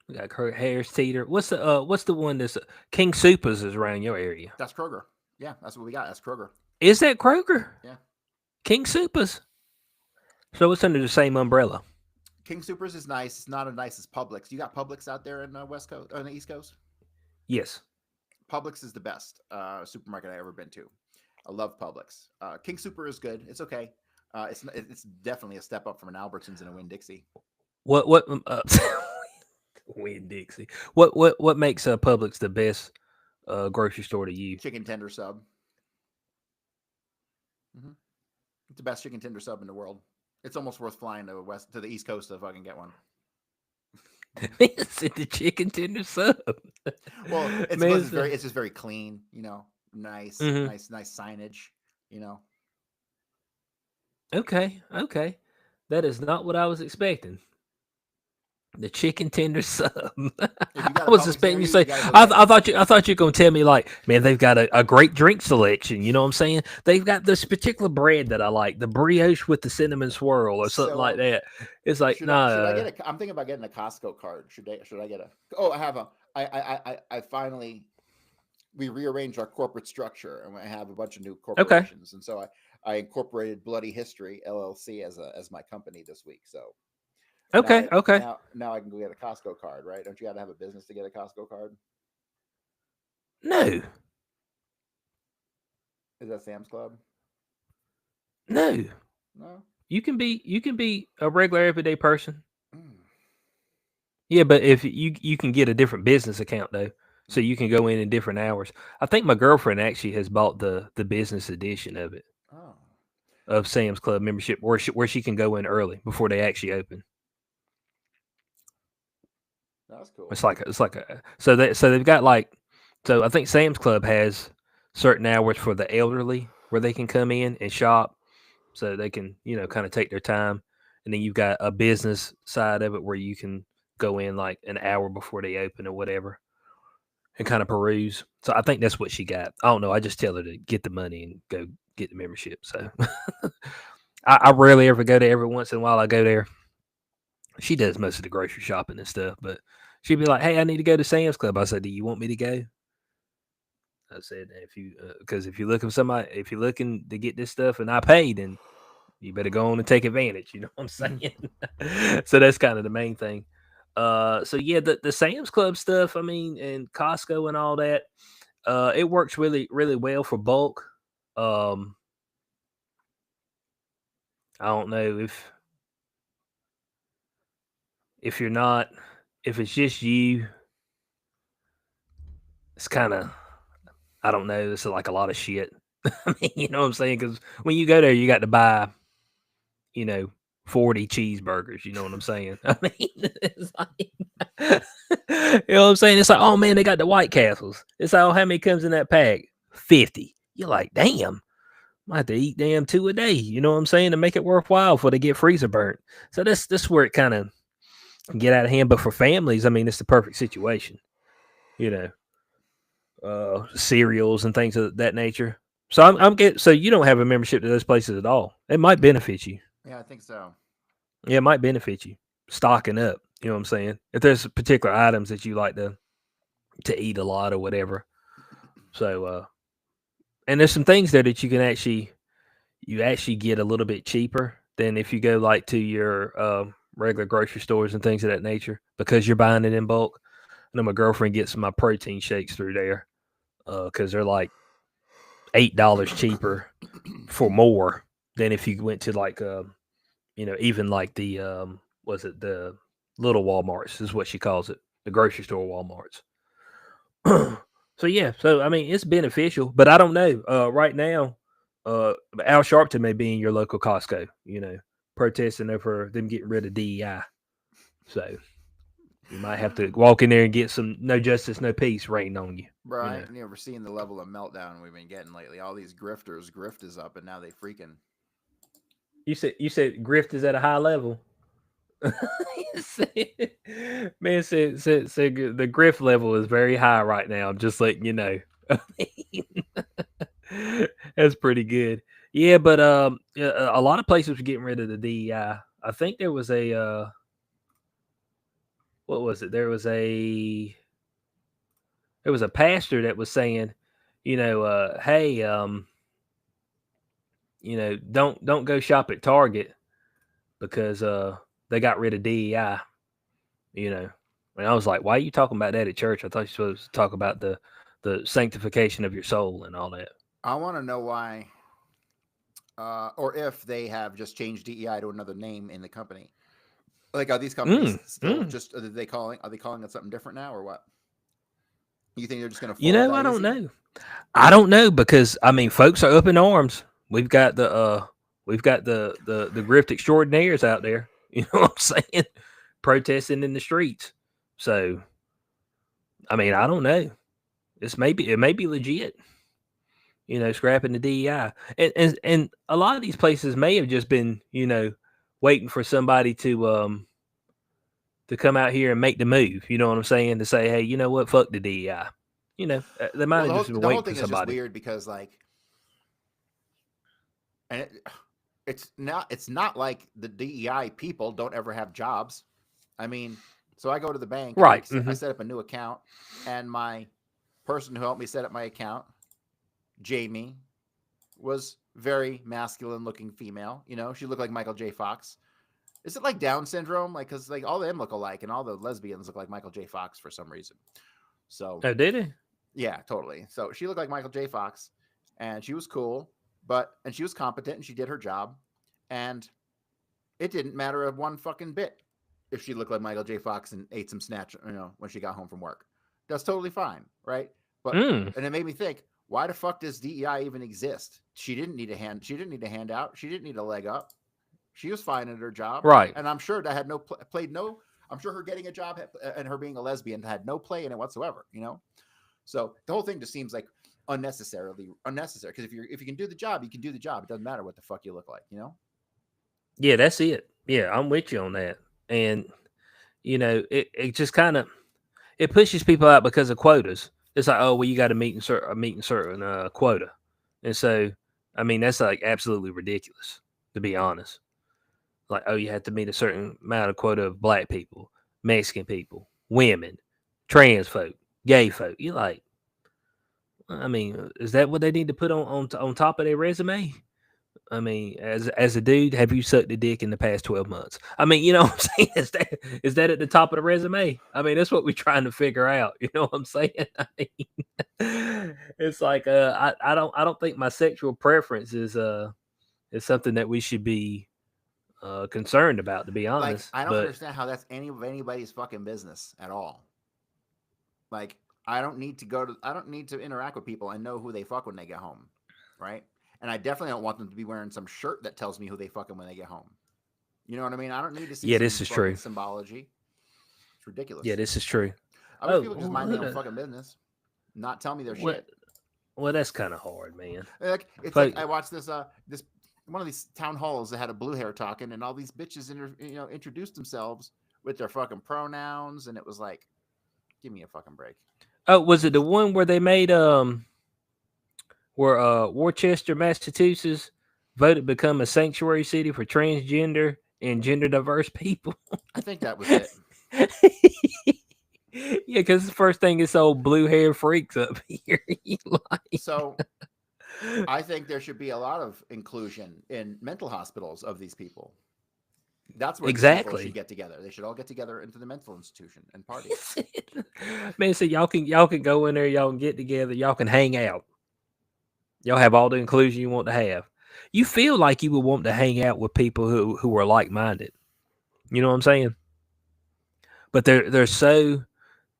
We got Harris Teeter. What's the one that's King Soopers is around your area? That's Kroger. Yeah, that's what we got. That's Kroger. Is that Kroger? Yeah. King Soopers. So it's under the same umbrella. King Soopers is nice. It's not as nice as Publix. You got Publix out there in the West Coast, on the East Coast? Yes. Publix is the best supermarket I've ever been to. I love Publix. King Super is good. It's okay. It's definitely a step up from an Albertsons and a Winn-Dixie. What Winn-Dixie? What makes Publix the best grocery store to you? Chicken tender sub. It's the best chicken tender sub in the world. It's almost worth flying to the East Coast to fucking get one. It's the chicken tender sub. Well, it's just very clean, nice, nice signage, Okay. That is not what I was expecting. The chicken tender sub. If you got I a was public expecting you to center, you say. gotta go get it. I thought you were gonna tell me like, man, they've got a great drink selection. You know what I'm saying? They've got this particular bread that I like, the brioche with the cinnamon swirl or something So like that. It's like, should I nah. get a? I'm thinking about getting a Costco card. Should I get a? Oh, I have a. I finally we rearranged our corporate structure and I have a bunch of new Okay. corporations, and so I incorporated Bloody History LLC as my company this week. So Okay. Okay. now I can go get a Costco card, right? Don't you got to have a business to get a Costco card? No. Is that Sam's Club? No. No. You can be a regular everyday person. Mm. Yeah, but if you can get a different business account though, so you can go in different hours. I think my girlfriend actually has bought the business edition of it Oh, of Sam's Club membership, where she can go in early before they actually open. that's cool. It's like a so they've got like so I think Sam's Club has certain hours for the elderly where they can come in and shop, so they can kind of take their time, and then you've got a business side of it where you can go in like an hour before they open or whatever and kind of peruse. So I think that's what she got. I don't know. I just tell her to get the money and go get the membership. So I rarely ever go there. Every once in a while I go there. She does most of the grocery shopping and stuff, but she'd be like, "Hey, I need to go to Sam's Club." I said, "Do you want me to go?" I said, "If you, because if you're looking for somebody, if you're looking to get this stuff and I pay, then you better go on and take advantage." You know what I'm saying? So that's kind of the main thing. So yeah, the Sam's Club stuff, I mean, and Costco and all that, it works really, really well for bulk. Um, I don't know if you're not, if it's just you, it's kind of, I don't know, it's like a lot of shit. I mean, you know what I'm saying? Because when you go there, you got to buy, you know, 40 cheeseburgers. You know what I'm saying? I mean, it's like, you know what I'm saying? It's like, oh man, they got the White Castles. It's like, oh, how many comes in that pack? 50. You're like, damn, I have to eat damn 2 a day. You know what I'm saying? To make it worthwhile before they get freezer burnt. So that's where it kind of can get out of hand. But for families, I mean, it's the perfect situation. You know, cereals and things of that nature. So I'm getting. So you don't have a membership to those places at all. It might benefit you. Yeah, I think so. Yeah, it might benefit you stocking up. You know what I'm saying? If there's particular items that you like to eat a lot or whatever. So and there's some things there that you actually get a little bit cheaper than if you go like to your regular grocery stores and things of that nature because you're buying it in bulk. I know my girlfriend gets my protein shakes through there because they're like $8 cheaper for more than if you went to like even like the was it the little Walmarts is what she calls it, the grocery store Walmarts. So yeah, so I mean it's beneficial, but I don't know. Right now, Al Sharpton may be in your local Costco, protesting over them getting rid of DEI. So you might have to walk in there and get some no justice, no peace rain on you. Bro, You I know. ain't never seen the level of meltdown we've been getting lately. All these grifters, grift is up, and now they freaking. You said grift is at a high level. Man said the grift level is very high right now. I'm just letting you know. That's pretty good. Yeah, but yeah, a lot of places were getting rid of the DEI. I think there was a what was it? There was a pastor that was saying, hey, don't go shop at Target because they got rid of DEI. And I was like, why are you talking about that at church? I thought you were supposed to talk about the sanctification of your soul and all that. I want to know why, or if they have just changed DEI to another name in the company. Like, are these companies still just? Are they calling it something different now, or what? You think they're just going to follow? I don't know. I don't know because I mean, folks are up in arms. We've got the grift extraordinaires out there. You know what I'm saying? Protesting in the streets. So, I mean, I don't know. It may be legit. Scrapping the DEI, and a lot of these places may have just been, waiting for somebody to to come out here and make the move. You know what I'm saying? To say, hey, you know what? Fuck the DEI. You know, they might Well, have just been the whole waiting thing for is just somebody. weird because like, and it's not like the DEI people don't ever have jobs. I mean, so I go to the bank, Right. I set up a new account, and my person who helped me set up my account, Jamie, was very masculine looking female. You know, she looked like Michael J. Fox. Is it like Down syndrome? Like, because like all of them look alike, and all the lesbians look like Michael J. Fox for some reason. So, Oh, did he? yeah, totally. So she looked like Michael J. Fox, and she was cool, and she was competent, and she did her job, and it didn't matter one fucking bit if she looked like Michael J. Fox and ate some snatch, when she got home from work. That's totally fine, right? But and it made me think, why the fuck does DEI even exist? She didn't need a hand. She didn't need a handout. She didn't need a leg up. She was fine at her job, Right. And I'm sure that had played no. I'm sure her getting a job and her being a lesbian had no play in it whatsoever. So the whole thing just seems like unnecessary. Because if you can do the job, you can do the job. It doesn't matter what the fuck you look like. Yeah, that's it. Yeah, I'm with you on that. And it just kind of it pushes people out because of quotas. It's like, oh well, you got to meet certain quota, and so I mean that's like absolutely ridiculous, to be honest. Like, oh, you have to meet a certain amount of quota of black people, Mexican people, women, trans folk, gay folk. You're like, I mean, is that what they need to put on top of their resume? I mean, as a dude, have you sucked a dick in the past 12 months? I mean, you know what I'm saying? Is that at the top of the resume? I mean, that's what we're trying to figure out. You know what I'm saying? I mean, it's like I don't think my sexual preference is something that we should be concerned about, to be Like, honest. I don't But understand how that's anybody's fucking business at all. Like, I don't need to interact with people and know who they fuck when they get home, right? And I definitely don't want them to be wearing some shirt that tells me who they fucking when they get home. You know what I mean? I don't need to see this is true. symbology. It's ridiculous. Yeah, this is true. I wish people just mind their own fucking business, not tell me their shit. Well, that's kind of hard, man. Like, it's like I watched this one of these town halls that had a blue hair talking, and all these bitches introduced themselves with their fucking pronouns, and it was like, give me a fucking break. Oh, was it the one where they made where Worcester, Massachusetts voted to become a sanctuary city for transgender and gender diverse people? I think that was it. Yeah, because the first thing is old blue hair freaks up here. So I think there should be a lot of inclusion in mental hospitals of these people. That's where people should get together. They should all get together into the mental institution and party. Man, so y'all can go in there, y'all can get together, y'all can hang out. Y'all have all the inclusion you want to have. You feel like you would want to hang out with people who are like minded. You know what I'm saying? But they're so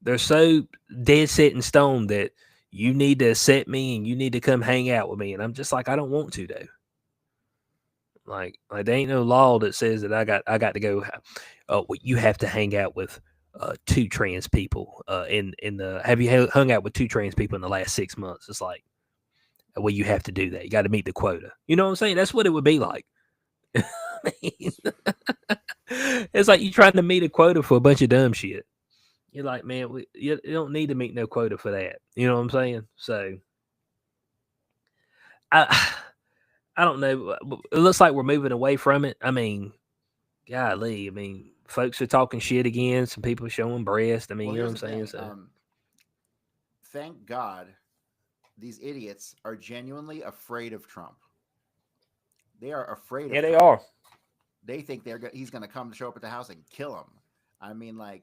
dead set in stone that you need to accept me and you need to come hang out with me. And I'm just like, I don't want to though. Like there ain't no law that says that I got to go. Well, you have to hang out with 2 trans people. Have you hung out with 2 trans people in the last 6 months? It's like, well, you have to do that. You got to meet the quota. You know what I'm saying? That's what it would be like. I mean, it's like you trying to meet a quota for a bunch of dumb shit. You're like, man, you don't need to meet no quota for that. You know what I'm saying? So, I don't know. It looks like we're moving away from it. I mean, golly. I mean, folks are talking shit again. Some people showing breast. I mean, you know what I'm saying? So, thank God these idiots are genuinely afraid of Trump. They are afraid of Trump. They are. They think he's going to come to show up at the house and kill them. I mean, like,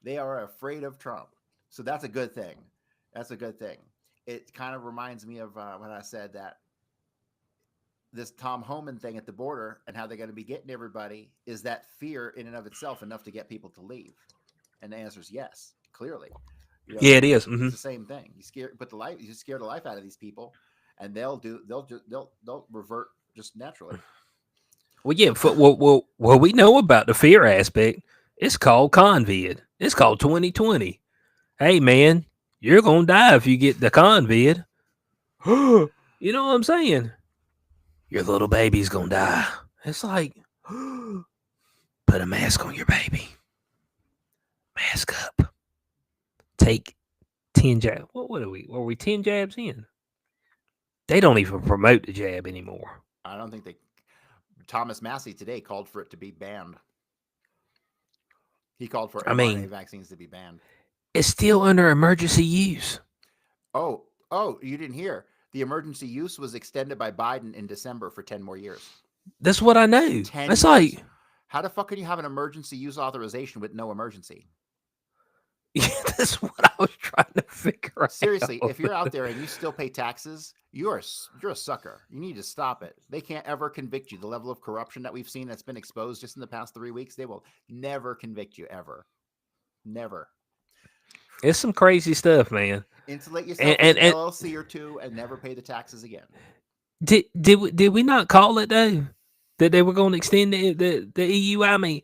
they are afraid of Trump. So that's a good thing. That's a good thing. It kind of reminds me of when I said that this Tom Homan thing at the border and how they're going to be getting everybody. Is that fear in and of itself enough to get people to leave? And the answer is yes, clearly. Yeah, it is. Mm-hmm. It's the same thing. You scare the life out of these people, and they'll revert just naturally. Well, yeah. Well, we know about the fear aspect. It's called COVID. It's called 2020. Hey, man, you're gonna die if you get the COVID. You know what I'm saying? Your little baby's gonna die. It's like, put a mask on your baby. Mask up. Take 10 jabs. What are we? Were we 10 jabs in? They don't even promote the jab anymore. I don't think they. Thomas Massey today called for it to be banned. He called for I mRNA mean, vaccines to be banned. it's still under emergency use. Oh, you didn't hear. The emergency use was extended by Biden in December for 10 more years. That's what I know. 10 That's years. like, How the fuck can you have an emergency use authorization with no emergency? yeah, that's what I was trying to figure out. Seriously, if you're out there and you still pay taxes, you're a sucker. You need to stop it. They can't ever convict you. The level of corruption that we've seen that's been exposed just in the past 3 weeks, they will never convict you ever. Never. It's some crazy stuff, man. Insulate yourself with an LLC or two and never pay the taxes again. Did we not call it though that they were going to extend the EU? I mean,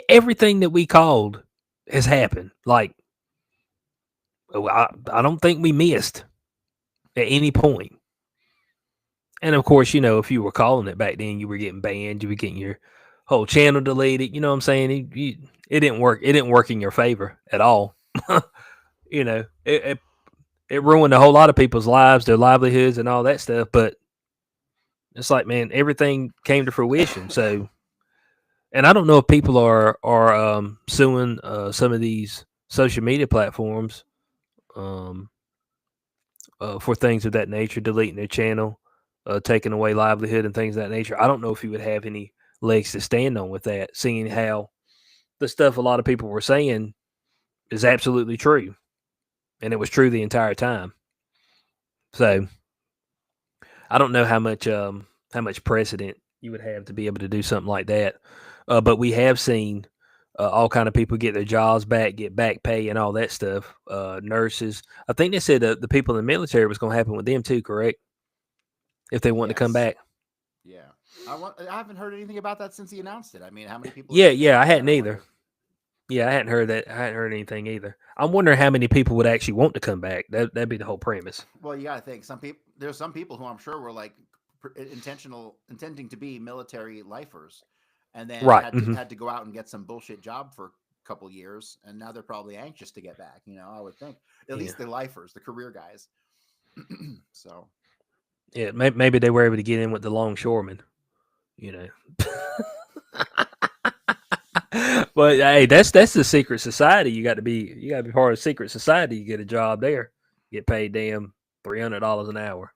everything that we called has happened. Like, I don't think we missed at any point. And of course, if you were calling it back then, you were getting banned. You were getting your whole channel deleted. You know what I'm saying? It didn't work. It didn't work in your favor at all. It ruined a whole lot of people's lives, their livelihoods, and all that stuff. But it's like, man, everything came to fruition. So, and I don't know if people are suing some of these social media platforms for things of that nature, deleting their channel, taking away livelihood and things of that nature. I don't know if he would have any legs to stand on with that, seeing how the stuff a lot of people were saying is absolutely true. And it was true the entire time. So I don't know how much precedent you would have to be able to do something like that. But we have seen all kind of people get their jobs back, get back pay and all that stuff. Nurses. I think they said the people in the military was going to happen with them too, correct? If they want to come back. Yeah. I haven't heard anything about that since he announced it. I mean, how many people? Yeah, I hadn't either. Yeah, I hadn't heard that. I hadn't heard anything either. I'm wondering how many people would actually want to come back. That'd be the whole premise. Well, you got to think there's some people who I'm sure were like intending to be military lifers, and then had to go out and get some bullshit job for a couple years, and now they're probably anxious to get back. I would think at least the lifers, the career guys. So, yeah, maybe they were able to get in with the longshoremen. But hey, that's the secret society. You got to be part of secret society. You get a job there, get paid damn $300 an hour.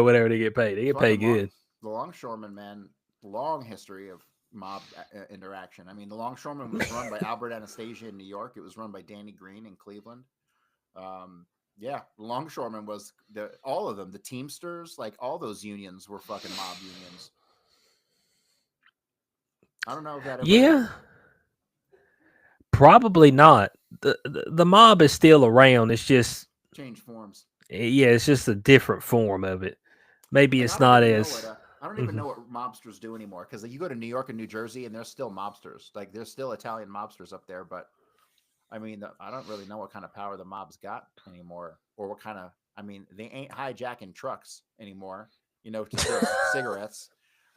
Whatever they get paid, good. The longshoremen, man, long history of mob interaction. I mean, the longshoremen was run by Albert Anastasia in New York. It was run by Danny Green in Cleveland. Yeah, longshoremen was all of them. The Teamsters, like all those unions were fucking mob unions. I don't know if that ever happened. Probably not. The mob is still around. It's just changed forms. Yeah, it's just a different form of it. Maybe it's not as. I don't even know what mobsters do anymore, because you go to New York and New Jersey and there's still mobsters. Like there's still Italian mobsters up there, but I mean, I don't really know what kind of power the mob's got anymore, or what kind of. I mean, they ain't hijacking trucks anymore. To sell cigarettes.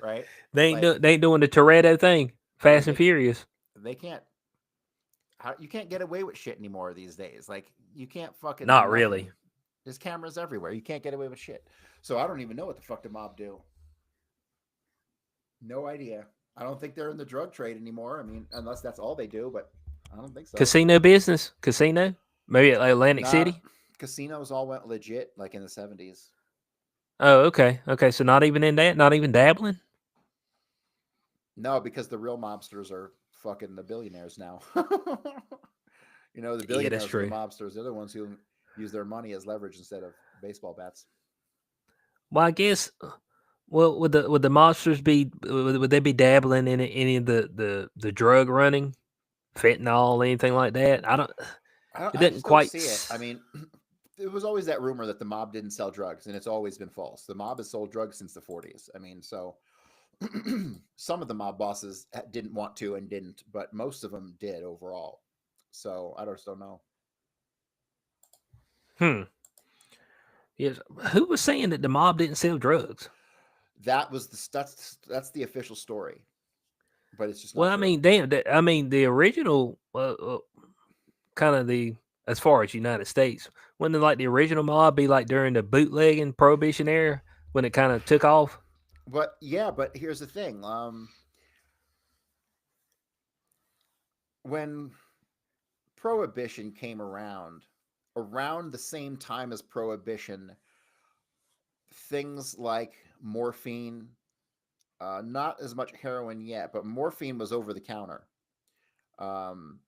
Right? They ain't doing the Toretto thing. Fast and Furious. They can't. You can't get away with shit anymore these days. Like you can't fucking. Not really. There's cameras everywhere. You can't get away with shit. So I don't even know what the fuck the mob do. No idea. I don't think they're in the drug trade anymore. I mean, unless that's all they do, but I don't think so. Casino business? Casino? Maybe at Atlantic City? Casinos all went legit like in the 70s. Oh, okay. Okay, so not even in that? Not even dabbling? No, because the real mobsters are fucking the billionaires now. The billionaires are the mobsters. They're the ones who use their money as leverage instead of baseball bats. Well, I guess. Well, would the mobsters be? Would they be dabbling in any of the drug running, fentanyl, anything like that? It doesn't quite see it. I mean, it was always that rumor that the mob didn't sell drugs, and it's always been false. The mob has sold drugs since the 40s. I mean, so some of the mob bosses didn't want to and didn't, but most of them did overall. So I just don't know. Yes. Who was saying that the mob didn't sell drugs? That was that's the official story. but it's just not Well, I true. mean, damn. I mean, the original, kind of as far as United States, wouldn't like the original mob be like during the bootlegging prohibition era when it kind of took off? But yeah, but here's the thing. When prohibition came around the same time as prohibition, things like morphine, not as much heroin yet, but morphine was over the counter. Um,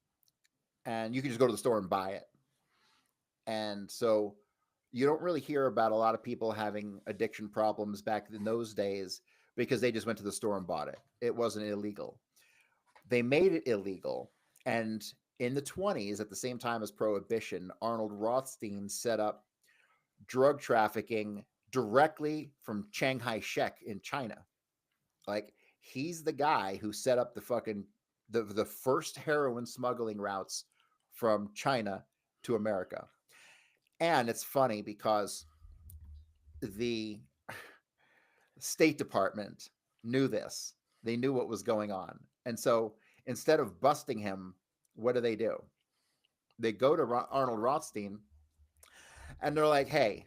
and you can just go to the store and buy it. And so you don't really hear about a lot of people having addiction problems back in those days because they just went to the store and bought it. It wasn't illegal. They made it illegal. And in the 20s, at the same time as prohibition, Arnold Rothstein set up drug trafficking directly from Chiang Kai-shek in China. Like, he's the guy who set up the fucking the first heroin smuggling routes from China to America. And it's funny because the State Department knew this. They knew what was going on. And so instead of busting him, what do? They go to Arnold Rothstein and they're like, hey,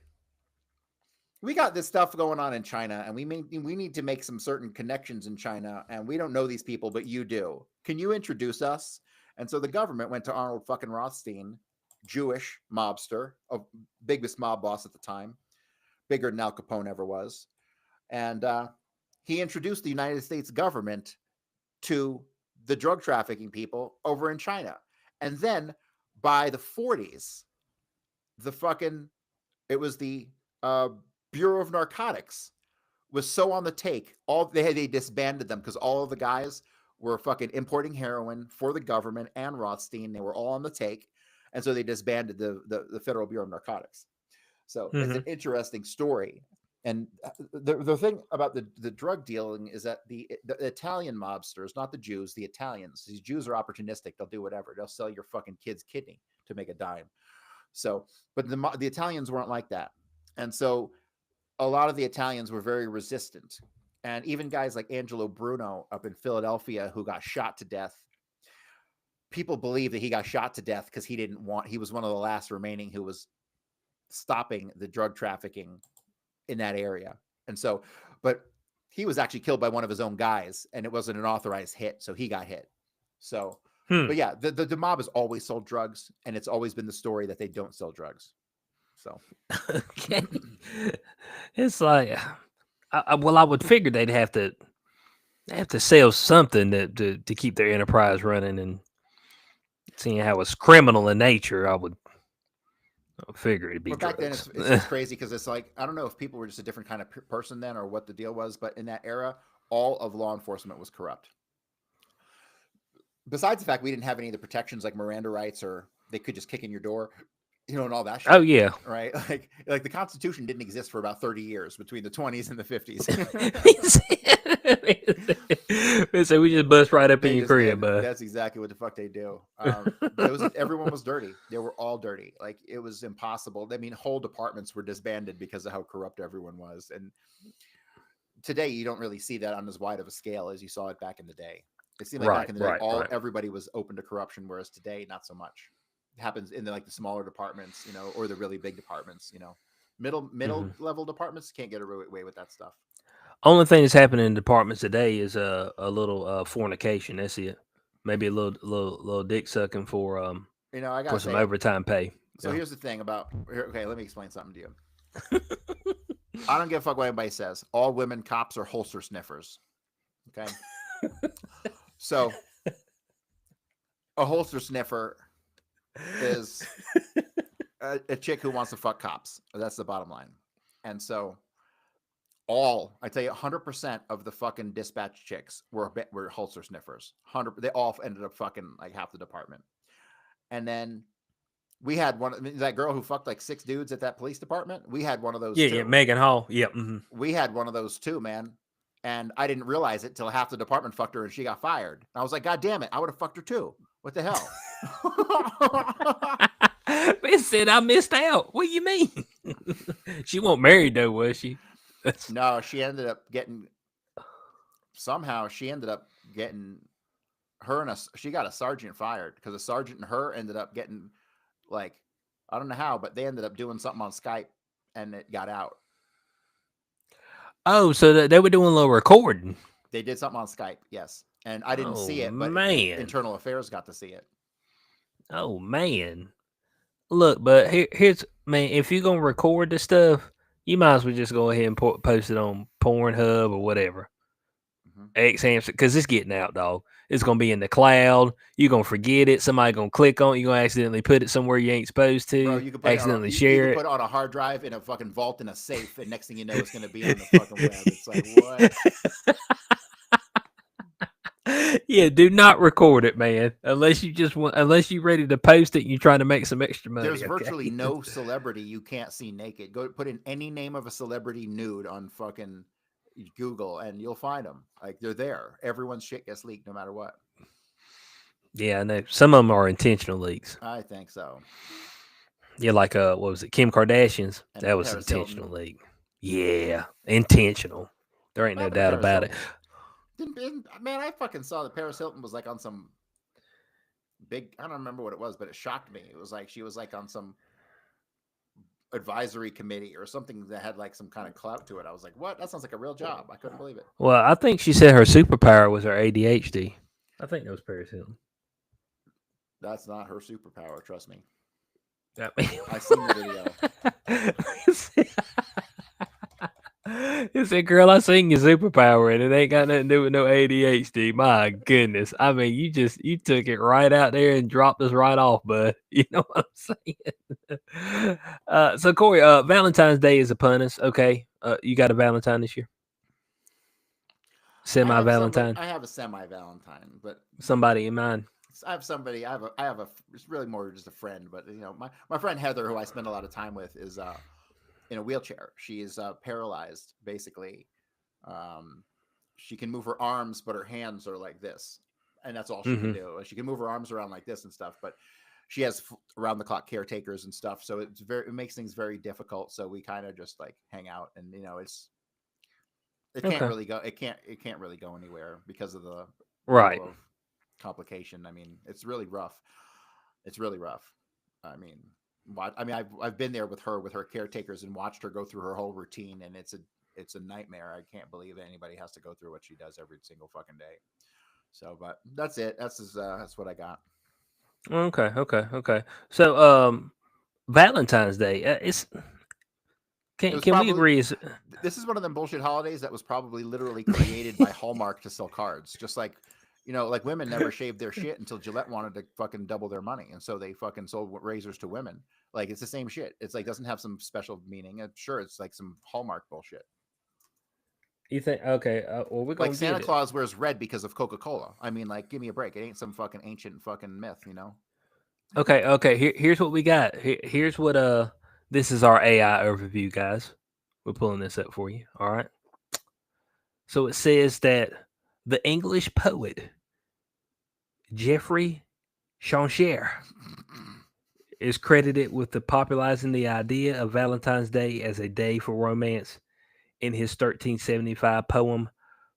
we got this stuff going on in China and we need to make some certain connections in China and we don't know these people, but you do. Can you introduce us? And so the government went to Arnold fucking Rothstein, Jewish mobster, a biggest mob boss at the time, bigger than Al Capone ever was. And he introduced the United States government to the drug trafficking people over in China. And then by the 40s, it was the Bureau of Narcotics was so on the take. They disbanded them because all of the guys were fucking importing heroin for the government and Rothstein. They were all on the take. And so they disbanded the Federal Bureau of Narcotics. So it's an interesting story. And the thing about the drug dealing is that the Italian mobsters, not the Jews, the Italians, these Jews are opportunistic. They'll do whatever. They'll sell your fucking kid's kidney to make a dime. So, but the Italians weren't like that. And so a lot of the Italians were very resistant. And even guys like Angelo Bruno up in Philadelphia, who got shot to death, people believe that he got shot to death because he was one of the last remaining who was stopping the drug trafficking in that area. And so, but he was actually killed by one of his own guys and it wasn't an authorized hit. So he got hit. So, but yeah, the mob has always sold drugs and it's always been the story that they don't sell drugs. So, okay. It's like, I would figure they'd have to sell something to keep their enterprise running, and seeing how it's criminal in nature, I would figure it'd be but drugs. back then it's just crazy because it's like, I don't know if people were just a different kind of person then or what the deal was, but in that era, all of law enforcement was corrupt. Besides the fact we didn't have any of the protections like Miranda rights, or they could just kick in your door, and all that shit. Oh yeah, right. Like the Constitution didn't exist for about 30 years between the 20s and the 50s. So we just bust right up in your crib. That's exactly what the fuck they do. Everyone was dirty. They were all dirty. Like, it was impossible. I mean, whole departments were disbanded because of how corrupt everyone was. And today you don't really see that on as wide of a scale as you saw it back in the day. It seemed like back in the day, everybody was open to corruption, whereas today, not so much. It happens in the smaller departments, or the really big departments. Middle level departments can't get away with that stuff. Only thing that's happening in departments today is a little fornication. That's it. Maybe a little dick sucking for I got for some overtime pay. So here's the thing about. Okay, let me explain something to you. I don't give a fuck what anybody says. All women cops are holster sniffers. Okay. So a holster sniffer is a chick who wants to fuck cops. That's the bottom line. And so I tell you, 100% of the fucking dispatch chicks were holster sniffers. They all ended up fucking like half the department. And then we had that girl who fucked like 6 dudes at that police department. We had one of those. Yeah, too. yeah, Megan Hall. Yeah. Mm-hmm. We had one of those too, man. And I didn't realize it till half the department fucked her and she got fired. I was like, God damn it, I would have fucked her too. What the hell? Man said I missed out. What do you mean? She wasn't married though, was she? No, she ended up somehow she ended up getting she got a sergeant fired because a sergeant and her ended up getting like, I don't know how, but they ended up doing something on Skype and it got out. Oh, so they were doing a little recording. They did something on Skype, yes. And I didn't see Oh, it, but man. Internal Affairs got to see it. Oh, man. Look, but here's, man, if you're going to record this stuff, you might as well just go ahead and post it on Pornhub or whatever. Mhm. X Hamster, because it's getting out, dog. It's going to be in the cloud. You're going to forget it. Somebody going to click on it. You're going to accidentally put it somewhere you ain't supposed to. Bro, you could put accidentally you share could it. put it on a hard drive in a fucking vault in a safe, and next thing you know, it's going to be on the fucking web. It's like, what? Yeah, do not record it, man. Unless you're ready to post it and you're trying to make some extra money. There's okay? virtually no celebrity you can't see naked. Go put in any name of a celebrity nude on fucking Google, and you'll find them. Like, they're there. Everyone's shit gets leaked no matter what. Yeah, I know. Some of them are intentional leaks. I think so. Yeah, like what was it? Kim Kardashian's. And That was Paris intentional Hilton. leak. Yeah, intentional. There ain't What no happened to doubt Paris about it. Hilton? Man, I fucking saw that Paris Hilton was like on some big, I don't remember what it was, but it shocked me. It was like she was like on some advisory committee or something that had like some kind of clout to it. I was like, what? That sounds like a real job. I couldn't believe it. Well, I think she said her superpower was her ADHD. I think that was Paris Hilton. That's not her superpower, trust me. I mean, I seen the video. He said, "Girl, I seen your superpower, and it ain't got nothing to do with no ADHD." My goodness, I mean, you took it right out there and dropped us right off, bud. You know what I'm saying? So Corey, Valentine's Day is upon us. Okay, you got a Valentine this year? Semi-Valentine? I have a semi-Valentine, but Somebody in mind? I have somebody. I have a. It's really more just a friend, but you know, my friend Heather, who I spend a lot of time with, is in a wheelchair. She is paralyzed, basically. She can move her arms, but her hands are like this, and that's all she can do. She can move her arms around like this and stuff, but she has around the clock caretakers and stuff, so it makes things very difficult. So we kind of just like hang out, and you know, it can't really go. It can't really go anywhere because of the Right. level of complication. I mean, it's really rough. It's really rough. I mean, I've been there with her caretakers and watched her go through her whole routine, and it's a nightmare. I can't believe anybody has to go through what she does every single fucking day. So, but that's it. That's what I got. Okay. So, Valentine's Day. Can we agree? This is one of them bullshit holidays that was probably literally created by Hallmark to sell cards. Just like, you know, like women never shaved their shit until Gillette wanted to fucking double their money, and so they fucking sold razors to women. Like, it's the same shit. It's like, doesn't have some special meaning. Sure, it's like some Hallmark bullshit. You think? Okay. Well, we're gonna like Santa Claus wears red because of Coca-Cola. I mean, like, give me a break. It ain't some fucking ancient fucking myth, you know. Okay. Here's what we got. Here's what this is our AI overview, guys. We're pulling this up for you. All right. So it says that the English poet Geoffrey Chaucer is credited with popularizing the idea of Valentine's Day as a day for romance in his 1375 poem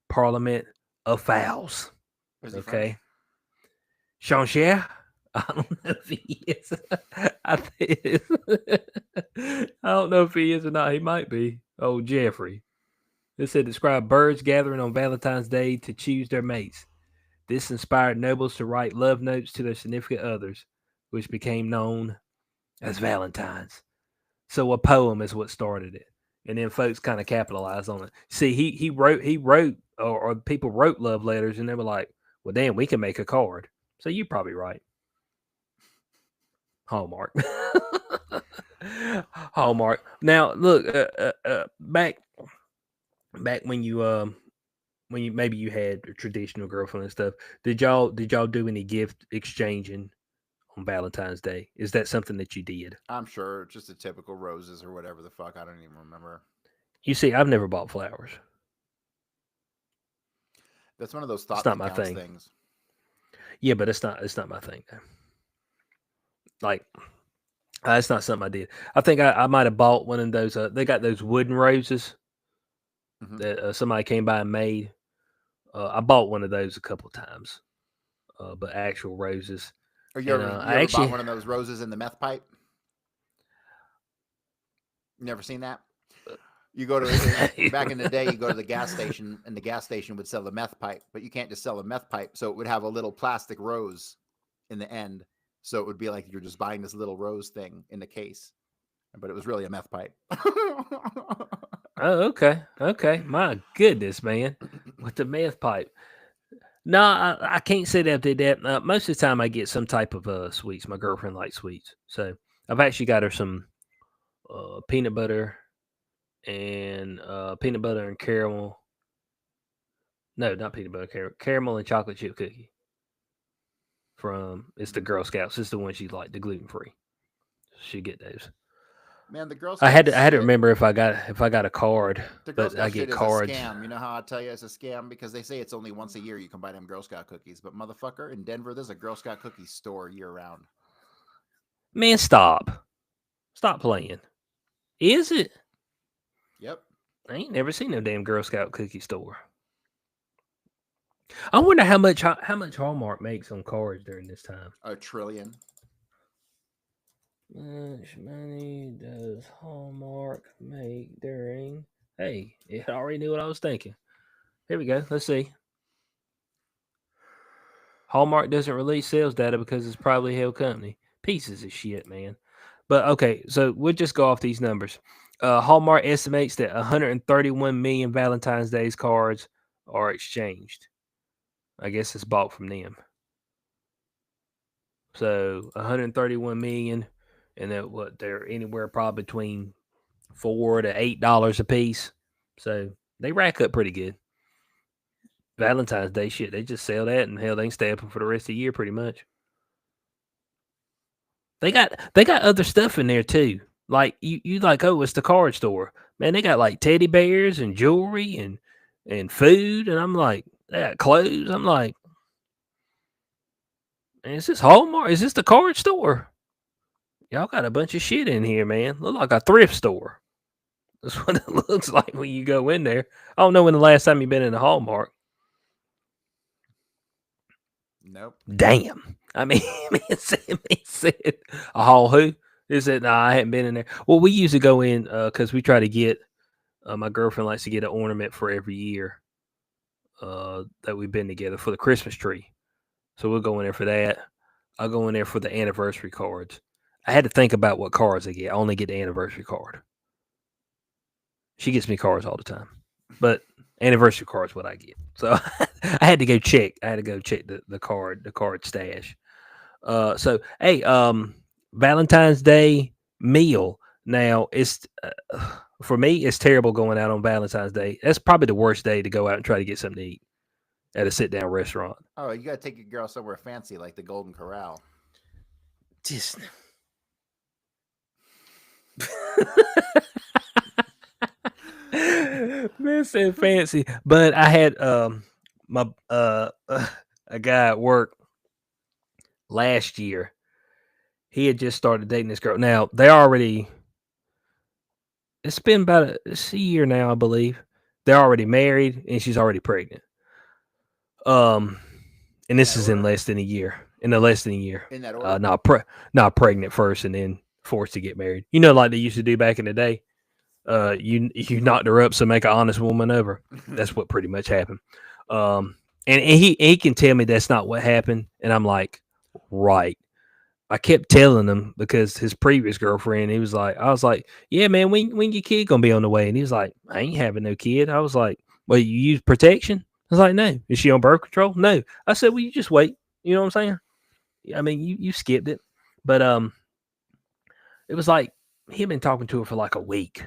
Parliament of Fowls. Okay. Chaucer? I don't know if he is. I don't know if he is or not. He might be. Oh, Jeffrey. It said describe birds gathering on Valentine's Day to choose their mates. This inspired nobles to write love notes to their significant others, which became known as Valentines. So a poem is what started it. And then folks kind of capitalized on it. See, he wrote, or people wrote love letters, and they were like, well, damn, we can make a card. So you're probably right. Hallmark. Hallmark. Now, look, back when you maybe you had a traditional girlfriend and stuff, did y'all do any gift exchanging on Valentine's Day? Is that something that you did? I'm sure, just the typical roses or whatever the fuck. I don't even remember. You see, I've never bought flowers. That's one of those thought It's not my thing. Things. Yeah, but it's not my thing. Like, it's not something I did. I think I might have bought one of those. They got those wooden roses that somebody came by and made. I bought one of those a couple times, but actual roses. Or And you I ever bought actually, one of those roses in the meth pipe? You never seen that? You go to back in the day, you go to the gas station, and the gas station would sell a meth pipe, but you can't just sell a meth pipe, so it would have a little plastic rose in the end, so it would be like you're just buying this little rose thing in the case, but it was really a meth pipe. oh, okay. My goodness, man, with the meth pipe. No, I can't say that I did that. Most of the time, I get some type of sweets. My girlfriend likes sweets, so I've actually got her some peanut butter and caramel. No, not peanut butter, caramel and chocolate chip cookie. From it's the Girl Scouts. It's the one she like, the gluten free. She get those. Man, the Girl I Scout had to shit, remember if I got a card, the Girl but I Scout get shit is a cards. scam. You know how I tell you it's a scam? Because they say it's only once a year you can buy them Girl Scout cookies, but motherfucker, in Denver, there's a Girl Scout cookie store year round. Man, stop playing. Is it? Yep. I ain't never seen no damn Girl Scout cookie store. I wonder how much Hallmark makes on cards during this time. A trillion. Much money does Hallmark make during? Hey, it already knew what I was thinking. Here we go. Let's see. Hallmark doesn't release sales data because it's probably held company. Pieces of shit, man. But okay, so we'll just go off these numbers. Hallmark estimates that 131 million Valentine's Days cards are exchanged. I guess it's bought from them. So 131 million, and that what they're anywhere probably between $4 to $8 a piece. So they rack up pretty good. Valentine's Day shit, they just sell that and hell they can stay open for the rest of the year pretty much. They got other stuff in there too. Like you like, oh, it's the card store. Man, they got like teddy bears and jewelry and food, and I'm like, they got clothes. I'm like, is this Hallmark? Is this the card store? Y'all got a bunch of shit in here, man. Look like a thrift store. That's what it looks like when you go in there. I don't know when the last time you've been in a Hallmark. Nope. Damn. I mean, it said a Hall who? It said, nah, I hadn't been in there. Well, we usually go in because we try to get, my girlfriend likes to get an ornament for every year that we've been together for the Christmas tree. So we'll go in there for that. I'll go in there for the anniversary cards. I had to think about what cards I get. I only get the anniversary card. She gets me cards all the time, but anniversary cards what I get. So I had to go check. I had to go check the card stash. So hey, Valentine's Day meal. Now it's for me, it's terrible going out on Valentine's Day. That's probably the worst day to go out and try to get something to eat at a sit down restaurant. Oh, you gotta take your girl somewhere fancy like the Golden Corral. Just man said fancy, but I had my a guy at work last year. He had just started dating this girl. Now they already. It's been about a year now, I believe. They're already married, and she's already pregnant. And this is in less than a year. In less than a year. In that order? Not pregnant first, and then forced to get married. You know, like they used to do back in the day. You knocked her up, so make an honest woman of her. That's what pretty much happened. And he can tell me that's not what happened, and I'm like, right. I kept telling him because his previous girlfriend, I was like, yeah, man, when your kid gonna be on the way? And he was like, I ain't having no kid. I was like, well, you use protection? I was like, no. Is she on birth control? No. I said, well, you just wait. You know what I'm saying? I mean, you skipped it, but it was like he had been talking to her for like a week,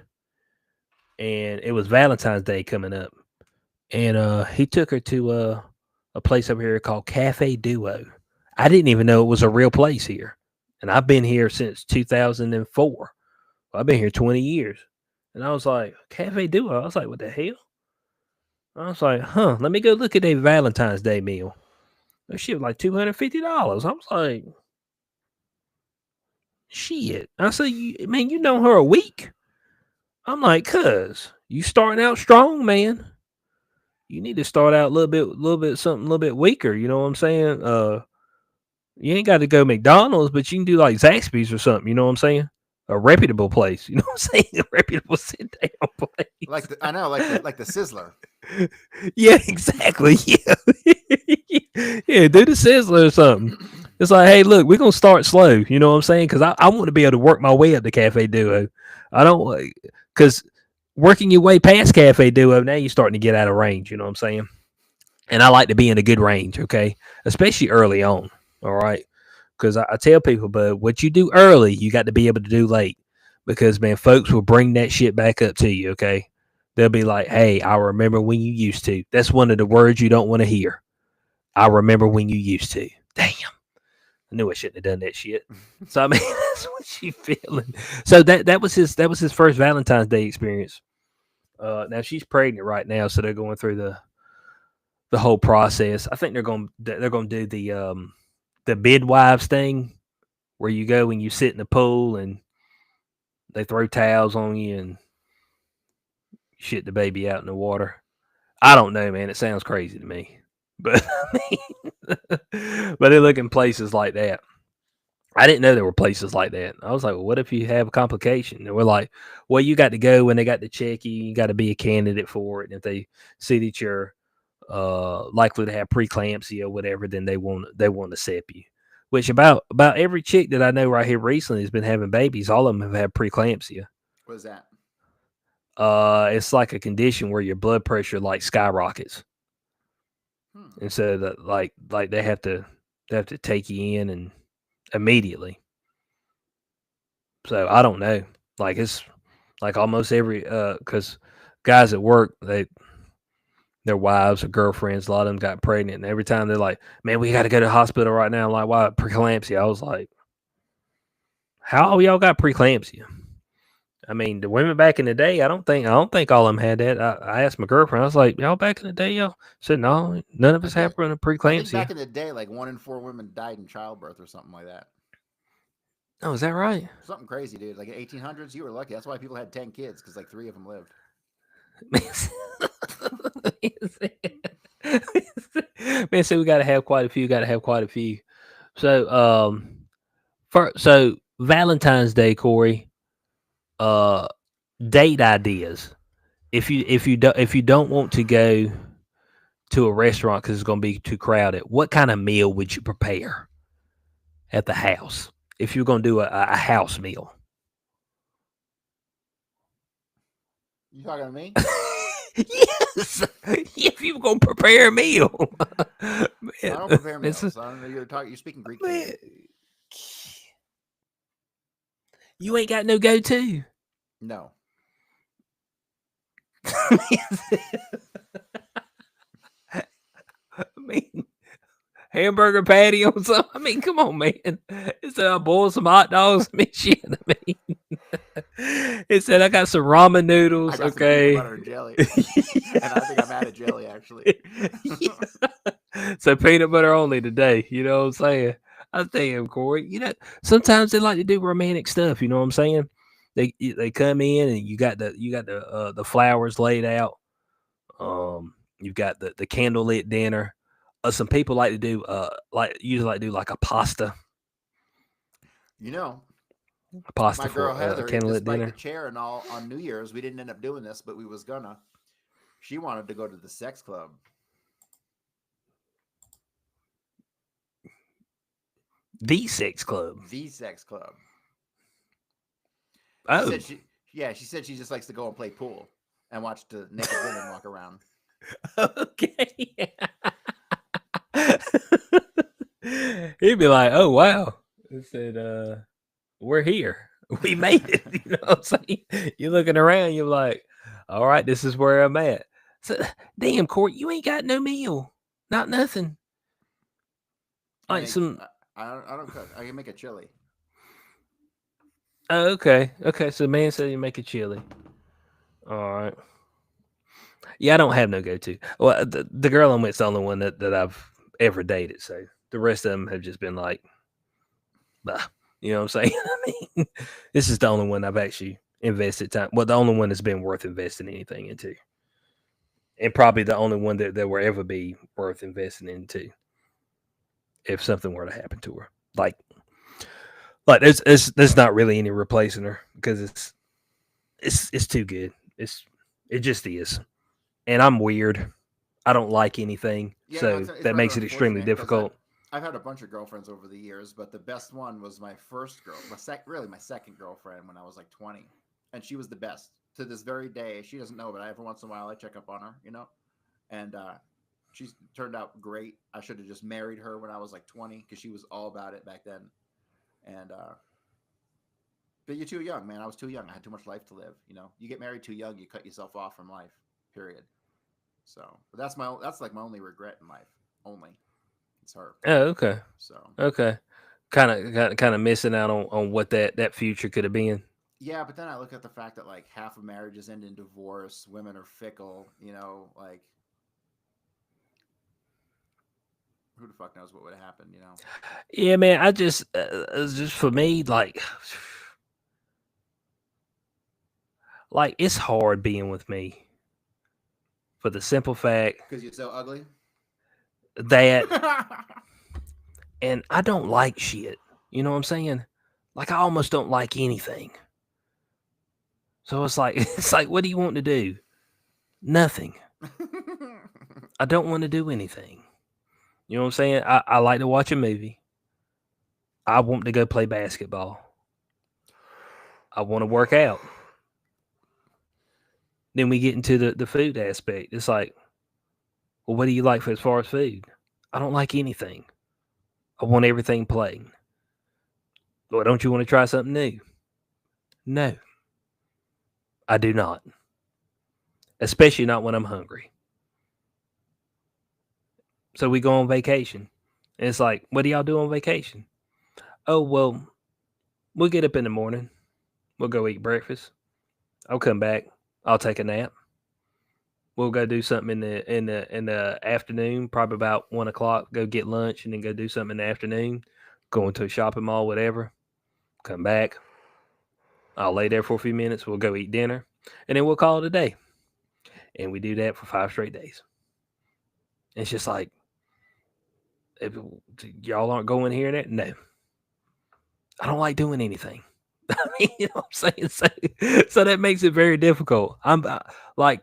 and it was Valentine's Day coming up, and he took her to a place over here called Cafe Duo. I didn't even know it was a real place here. And I've been here since 2004. I've been here 20 years. And I was like, Cafe Duo. I was like, what the hell? I was like, let me go look at a Valentine's Day meal. That shit was like $250. I was like, shit. I said, man, you know her a week? I'm like, cuz, you starting out strong, man. you need to start out a little bit something a little bit weaker. You know what I'm saying? You ain't got to go McDonald's, but you can do like Zaxby's or something. You know what I'm saying? A reputable place. You know what I'm saying? A reputable sit down place. I know, like the Sizzler. Yeah, exactly. Yeah, yeah. Do the Sizzler or something. It's like, hey, look, we're gonna start slow. You know what I'm saying? Because I want to be able to work my way up to Cafe Duo. I don't because working your way past Cafe Duo, now you're starting to get out of range. You know what I'm saying? And I like to be in a good range, okay, especially early on. All right, because I tell people, but what you do early, you got to be able to do late. Because man, folks will bring that shit back up to you. Okay, they'll be like, "Hey, I remember when you used to." That's one of the words you don't want to hear. I remember when you used to. Damn. I knew I shouldn't have done that shit. So I mean, that's what she feeling. So that was his first Valentine's Day experience. Now she's pregnant right now, so they're going through the whole process. I think they're going to do the midwives thing, where you go and you sit in the pool and they throw towels on you and shit the baby out in the water. I don't know, man. It sounds crazy to me, but I mean, but they look in places like that. I didn't know there were places like that. I was like, well, what if you have a complication? And we're like, well, you got to go when they got to check you. You got to be a candidate for it. And if they see that you're likely to have preeclampsia or whatever, then they won't accept you. Which about every chick that I know right here recently has been having babies. All of them have had preeclampsia. What is that? It's like a condition where your blood pressure like skyrockets, and so that like they have to take you in and immediately. So I don't know. Like it's like almost every because guys at work, their wives or girlfriends, a lot of them got pregnant, and every time they're like, "Man, we got to go to the hospital right now." I'm like, "Why preeclampsia?" I was like, "How y'all got preeclampsia?" I mean, the women back in the day, I don't think all of them had that. I asked my girlfriend, I was like, "Y'all back in the day, y'all?" Said, "No, none of us have I think preeclampsia." back in the day, like 1 in 4 women died in childbirth or something like that. Oh, is that right? Something crazy, dude. Like in 1800s, you were lucky. That's why people had 10 kids because like 3 of them lived. Man, so we got to have quite a few. Got to have quite a few. So, Valentine's Day, Corey. Date ideas. If you don't want to go to a restaurant because it's going to be too crowded, what kind of meal would you prepare at the house if you're going to do a house meal? You talking to me? Yes. If you're going to prepare a meal. I don't prepare meals. I don't know. You're speaking Greek. Man, you ain't got no go-to. No. I mean, hamburger patty on something. I mean, come on, man. It said I boiled some hot dogs. I mean, shit. I mean, it said I got some ramen noodles. I got Okay. some peanut butter and jelly. And I think I'm out of jelly, actually. So peanut butter only today. You know what I'm saying? I'm saying, Corey. You know, sometimes they like to do romantic stuff. You know what I'm saying? They come in and you got the flowers laid out. You've got the candlelit dinner. Some people like to do usually do like a pasta. You know, A pasta my for girl a Heather, candlelit despite dinner. the chair and all, on New Year's, we didn't end up doing this, but we was gonna. She wanted to go to the sex club. The sex club. The sex club. Oh, She said she just likes to go and play pool and watch the naked women walk around. okay. He'd be like, "Oh wow," I said, "We're here. We made it." You know what I'm saying? You're looking around. You're like, "All right, this is where I'm at." So, damn, Court, you ain't got no meal, not nothing. Like I some. don't cook. I can make a chili. Oh, okay. So, man said you make a chili. All right. Yeah, I don't have no go-to. Well, the girl I'm with's the only one that I've ever dated. So the rest of them have just been like, bah, you know what I'm saying? I mean, this is the only one I've actually invested time. Well, the only one that's been worth investing anything into. and probably the only one that will ever be worth investing into if something were to happen to her. Like there's not really any replacing her because it's too good. It just is, and I'm weird. I don't like anything, Yeah, no, so it's that rather makes it extremely unfortunate because difficult. I've had a bunch of girlfriends over the years, but the best one was my first girl, really my second girlfriend when I was like 20, and she was the best to this very day. She doesn't know, but every once in a while I check up on her, and she's turned out great. I should have just married her when I was like 20 because she was all about it back then, and but you're too young, man. I was too young. I had too much life to live. You get married too young, you cut yourself off from life. Period. So, but that's like my only regret in life. Only it's her. Oh, okay, So okay. Kind of missing out on what that future could have been. yeah, but then I look at the fact that like half of marriages end in divorce. Women are fickle. Like who the fuck knows what would have happened. Yeah, man. It's just for me, like it's hard being with me for the simple fact Because you're so ugly. that, and I don't like shit. You know what I'm saying? Like I almost don't like anything. So it's like it's like, what do you want to do? Nothing. I don't want to do anything. You know what I'm saying? I like to watch a movie. I want to go play basketball. I want to work out. Then we get into the food aspect. It's like, well, what do you like for as far as food? I don't like anything. I want everything plain. Well, don't you want to try something new? No, I do not. Especially not when I'm hungry. So we go on vacation. And it's like, what do y'all do on vacation? Oh, well, we'll get up in the morning. We'll go eat breakfast. I'll come back. I'll take a nap. We'll go do something in the afternoon, probably about 1 o'clock. Go get lunch and then go do something in the afternoon. Go into a shopping mall, whatever. Come back. I'll lay there for a few minutes. We'll go eat dinner, and then we'll call it a day. And we do that for 5 straight days. It's just like, if y'all aren't going here and there. No, I don't like doing anything. I mean, you know what I'm saying? So that makes it very difficult. Like,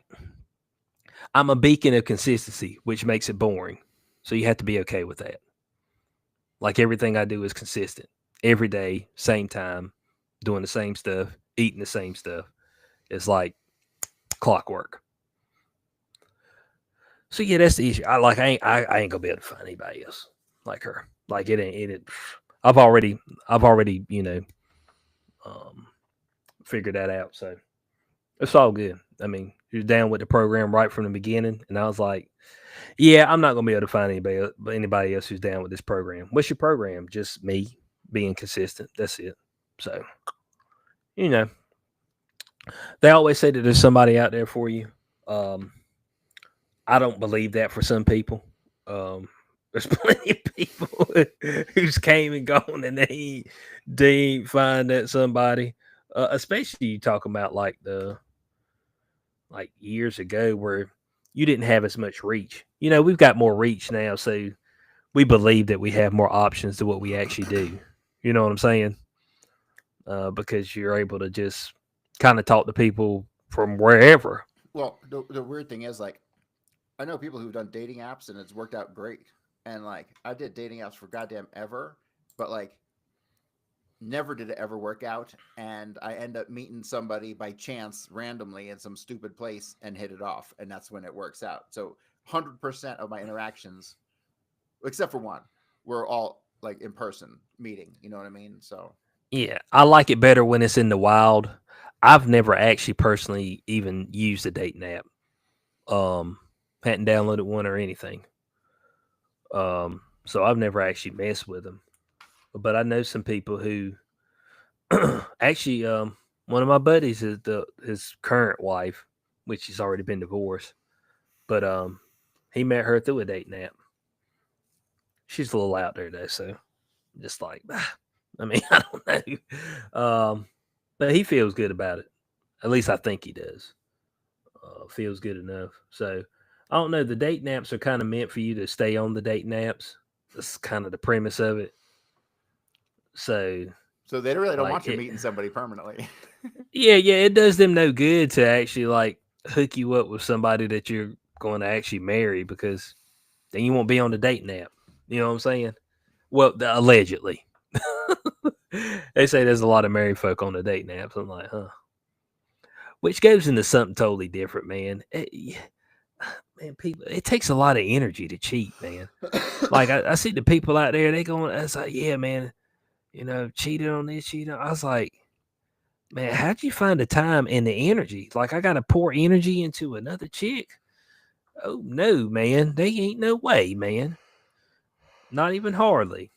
I'm a beacon of consistency, which makes it boring. So you have to be okay with that. Like everything I do is consistent. Every day, same time, doing the same stuff, eating the same stuff. It's like clockwork. So yeah, that's the issue. I ain't gonna be able to find anybody else like her. Like it ain't it. I've already um, figured that out. So it's all good. I mean, you're down with the program right from the beginning, and I was like, yeah, I'm not gonna be able to find anybody else who's down with this program. What's your program? Just me being consistent. That's it. So you know, they always say that there's somebody out there for you. Um, I don't believe that for some people. There's plenty of people who's came and gone, and they ain't find that somebody. Especially you talking about like years ago where you didn't have as much reach. We've got more reach now, so we believe that we have more options to what we actually do. You know what I'm saying? Because you're able to just kind of talk to people from wherever. Well, the weird thing is like I know people who've done dating apps and it's worked out great. And like I did dating apps for goddamn ever, but like never did it ever work out. And I end up meeting somebody by chance randomly in some stupid place and hit it off. And that's when it works out. So 100% of my interactions, except for one, were all like in person meeting. You know what I mean? So Yeah, I like it better when it's in the wild. I've never actually personally even used a dating app. Hadn't downloaded one or anything. So I've never actually messed with them. But I know some people who actually one of my buddies is his current wife, which he's already been divorced. But he met her through a dating app. She's a little out there though, so just like I mean, I don't know. But he feels good about it. At least I think he does. Feels good enough. So I don't know. The date naps are kind of meant for you to stay on the date naps. That's kind of the premise of it. So they really don't like want you it, meeting somebody permanently. yeah, it does them no good to actually like hook you up with somebody that you're going to actually marry because then you won't be on the date nap. You know what I'm saying? Well, allegedly. They say there's a lot of married folk on the date naps. I'm like, huh. Which goes into something totally different, man. Man, people, it takes a lot of energy to cheat, man. Like I see the people out there, they going, I was like, yeah, man, cheated on this, cheated on. I was like, man, how'd you find the time and the energy? Like I gotta pour energy into another chick. Oh no, man. They ain't no way, man. Not even hardly.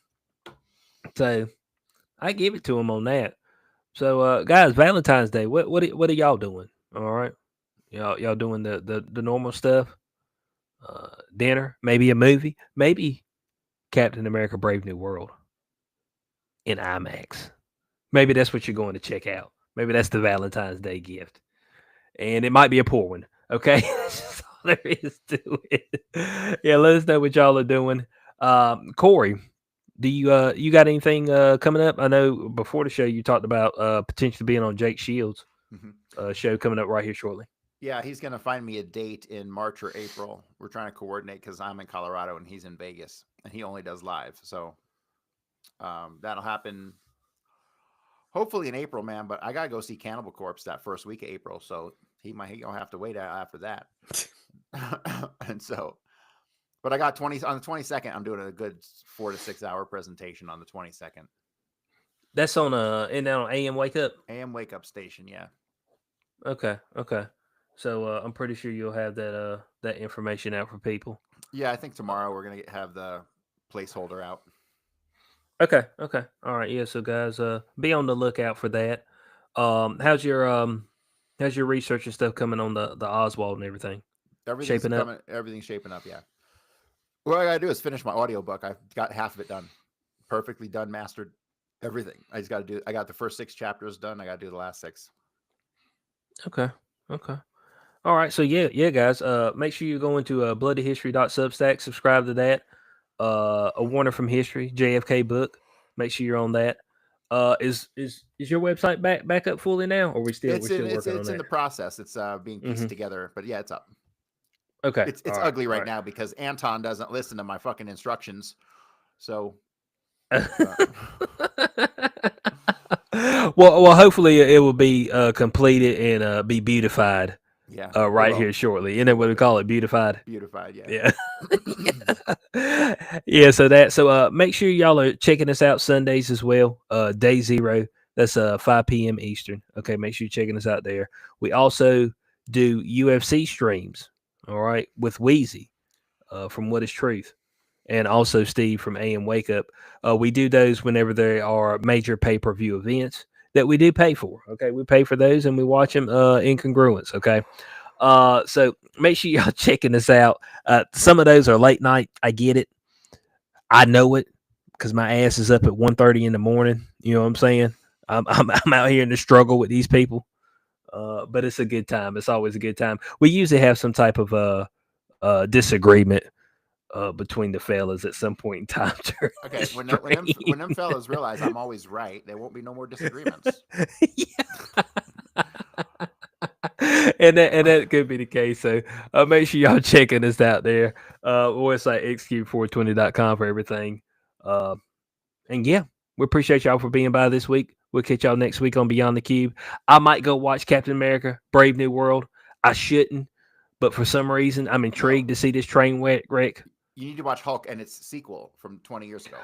So I give it to them on that. So guys, Valentine's Day, what are y'all doing? All right. Y'all doing the normal stuff? Dinner, maybe a movie, maybe Captain America Brave New World in IMAX. Maybe that's what you're going to check out. Maybe that's the Valentine's Day gift. And it might be a poor one. Okay. That's all there is to it. Yeah, let us know what y'all are doing. Corey, do you got anything coming up? I know before the show you talked about potentially being on Jake Shields' show coming up right here shortly. Yeah, he's going to find me a date in March or April. We're trying to coordinate because I'm in Colorado and he's in Vegas and he only does live. So that'll happen hopefully in April, man. But I got to go see Cannibal Corpse that first week of April. So he gonna have to wait after that. And so, but I got on the 22nd, I'm doing a good 4 to 6 hour presentation on the 22nd. That's on AM Wake Up? AM Wake Up station, yeah. Okay. So I'm pretty sure you'll have that information out for people. Yeah, I think tomorrow we're gonna have the placeholder out. Okay. All right. Yeah. So guys, be on the lookout for that. How's your research and stuff coming on the Oswald and everything? Everything's shaping up? Everything's shaping up. Yeah. What I gotta do is finish my audiobook. I've got half of it done, perfectly done, mastered, everything. I just got to do. I got the first 6 chapters done. I got to do the last 6. Okay. All right. So yeah, guys. Make sure you go into bloodyhistory.substack. Subscribe to that. A Warner from History JFK book. Make sure you're on that. Is your website back up fully now, or we're still working on it? It's in the process. It's being pieced together, but yeah, it's up. Okay. It's ugly right now because Anton doesn't listen to my fucking instructions. So. Well, hopefully it will be completed and be beautified. Yeah. Right here shortly. Isn't that what we call it? Beautified. Beautified. Yeah. Yeah. So make sure y'all are checking us out Sundays as well. Day 0. That's 5 p.m. Eastern. Okay. Make sure you're checking us out there. We also do UFC streams. All right. With Wheezy from What Is Truth. And also Steve from AM Wake Up. We do those whenever there are major pay-per-view events that we do pay for. Okay, we pay for those and we watch them in congruence. Okay, so make sure y'all checking us out. Some of those are late night. I get it. I know it because my ass is up at 1:30 in the morning. You know what I'm saying? I'm out here in the struggle with these people. But it's a good time. It's always a good time. We usually have some type of disagreement between the fellas at some point in time. Okay, when them fellas realize I'm always right, there won't be no more disagreements. and that could be the case. So make sure y'all checking us out there. Website xq420.com for everything. And yeah, we appreciate y'all for being by this week. We'll catch y'all next week on Beyond the Cube. I might go watch Captain America Brave New World. I shouldn't, but for some reason I'm intrigued to see this train wreck. You need to watch Hulk and its sequel from 20 years ago.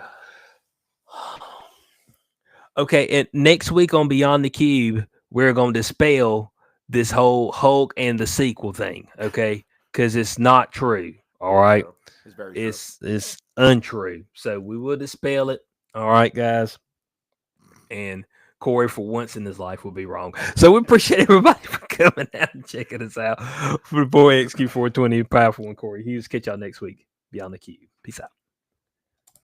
Okay, and next week on Beyond the Cube, we're going to dispel this whole Hulk and the sequel thing, okay? Because it's not true, all right? It's very true. It's untrue. So we will dispel it, all right, guys? And Corey, for once in his life, will be wrong. So we appreciate everybody for coming out and checking us out. For the boy XQ420, Powerful and Corey Hughes. Catch y'all next week. Beyond the Cube. Peace out.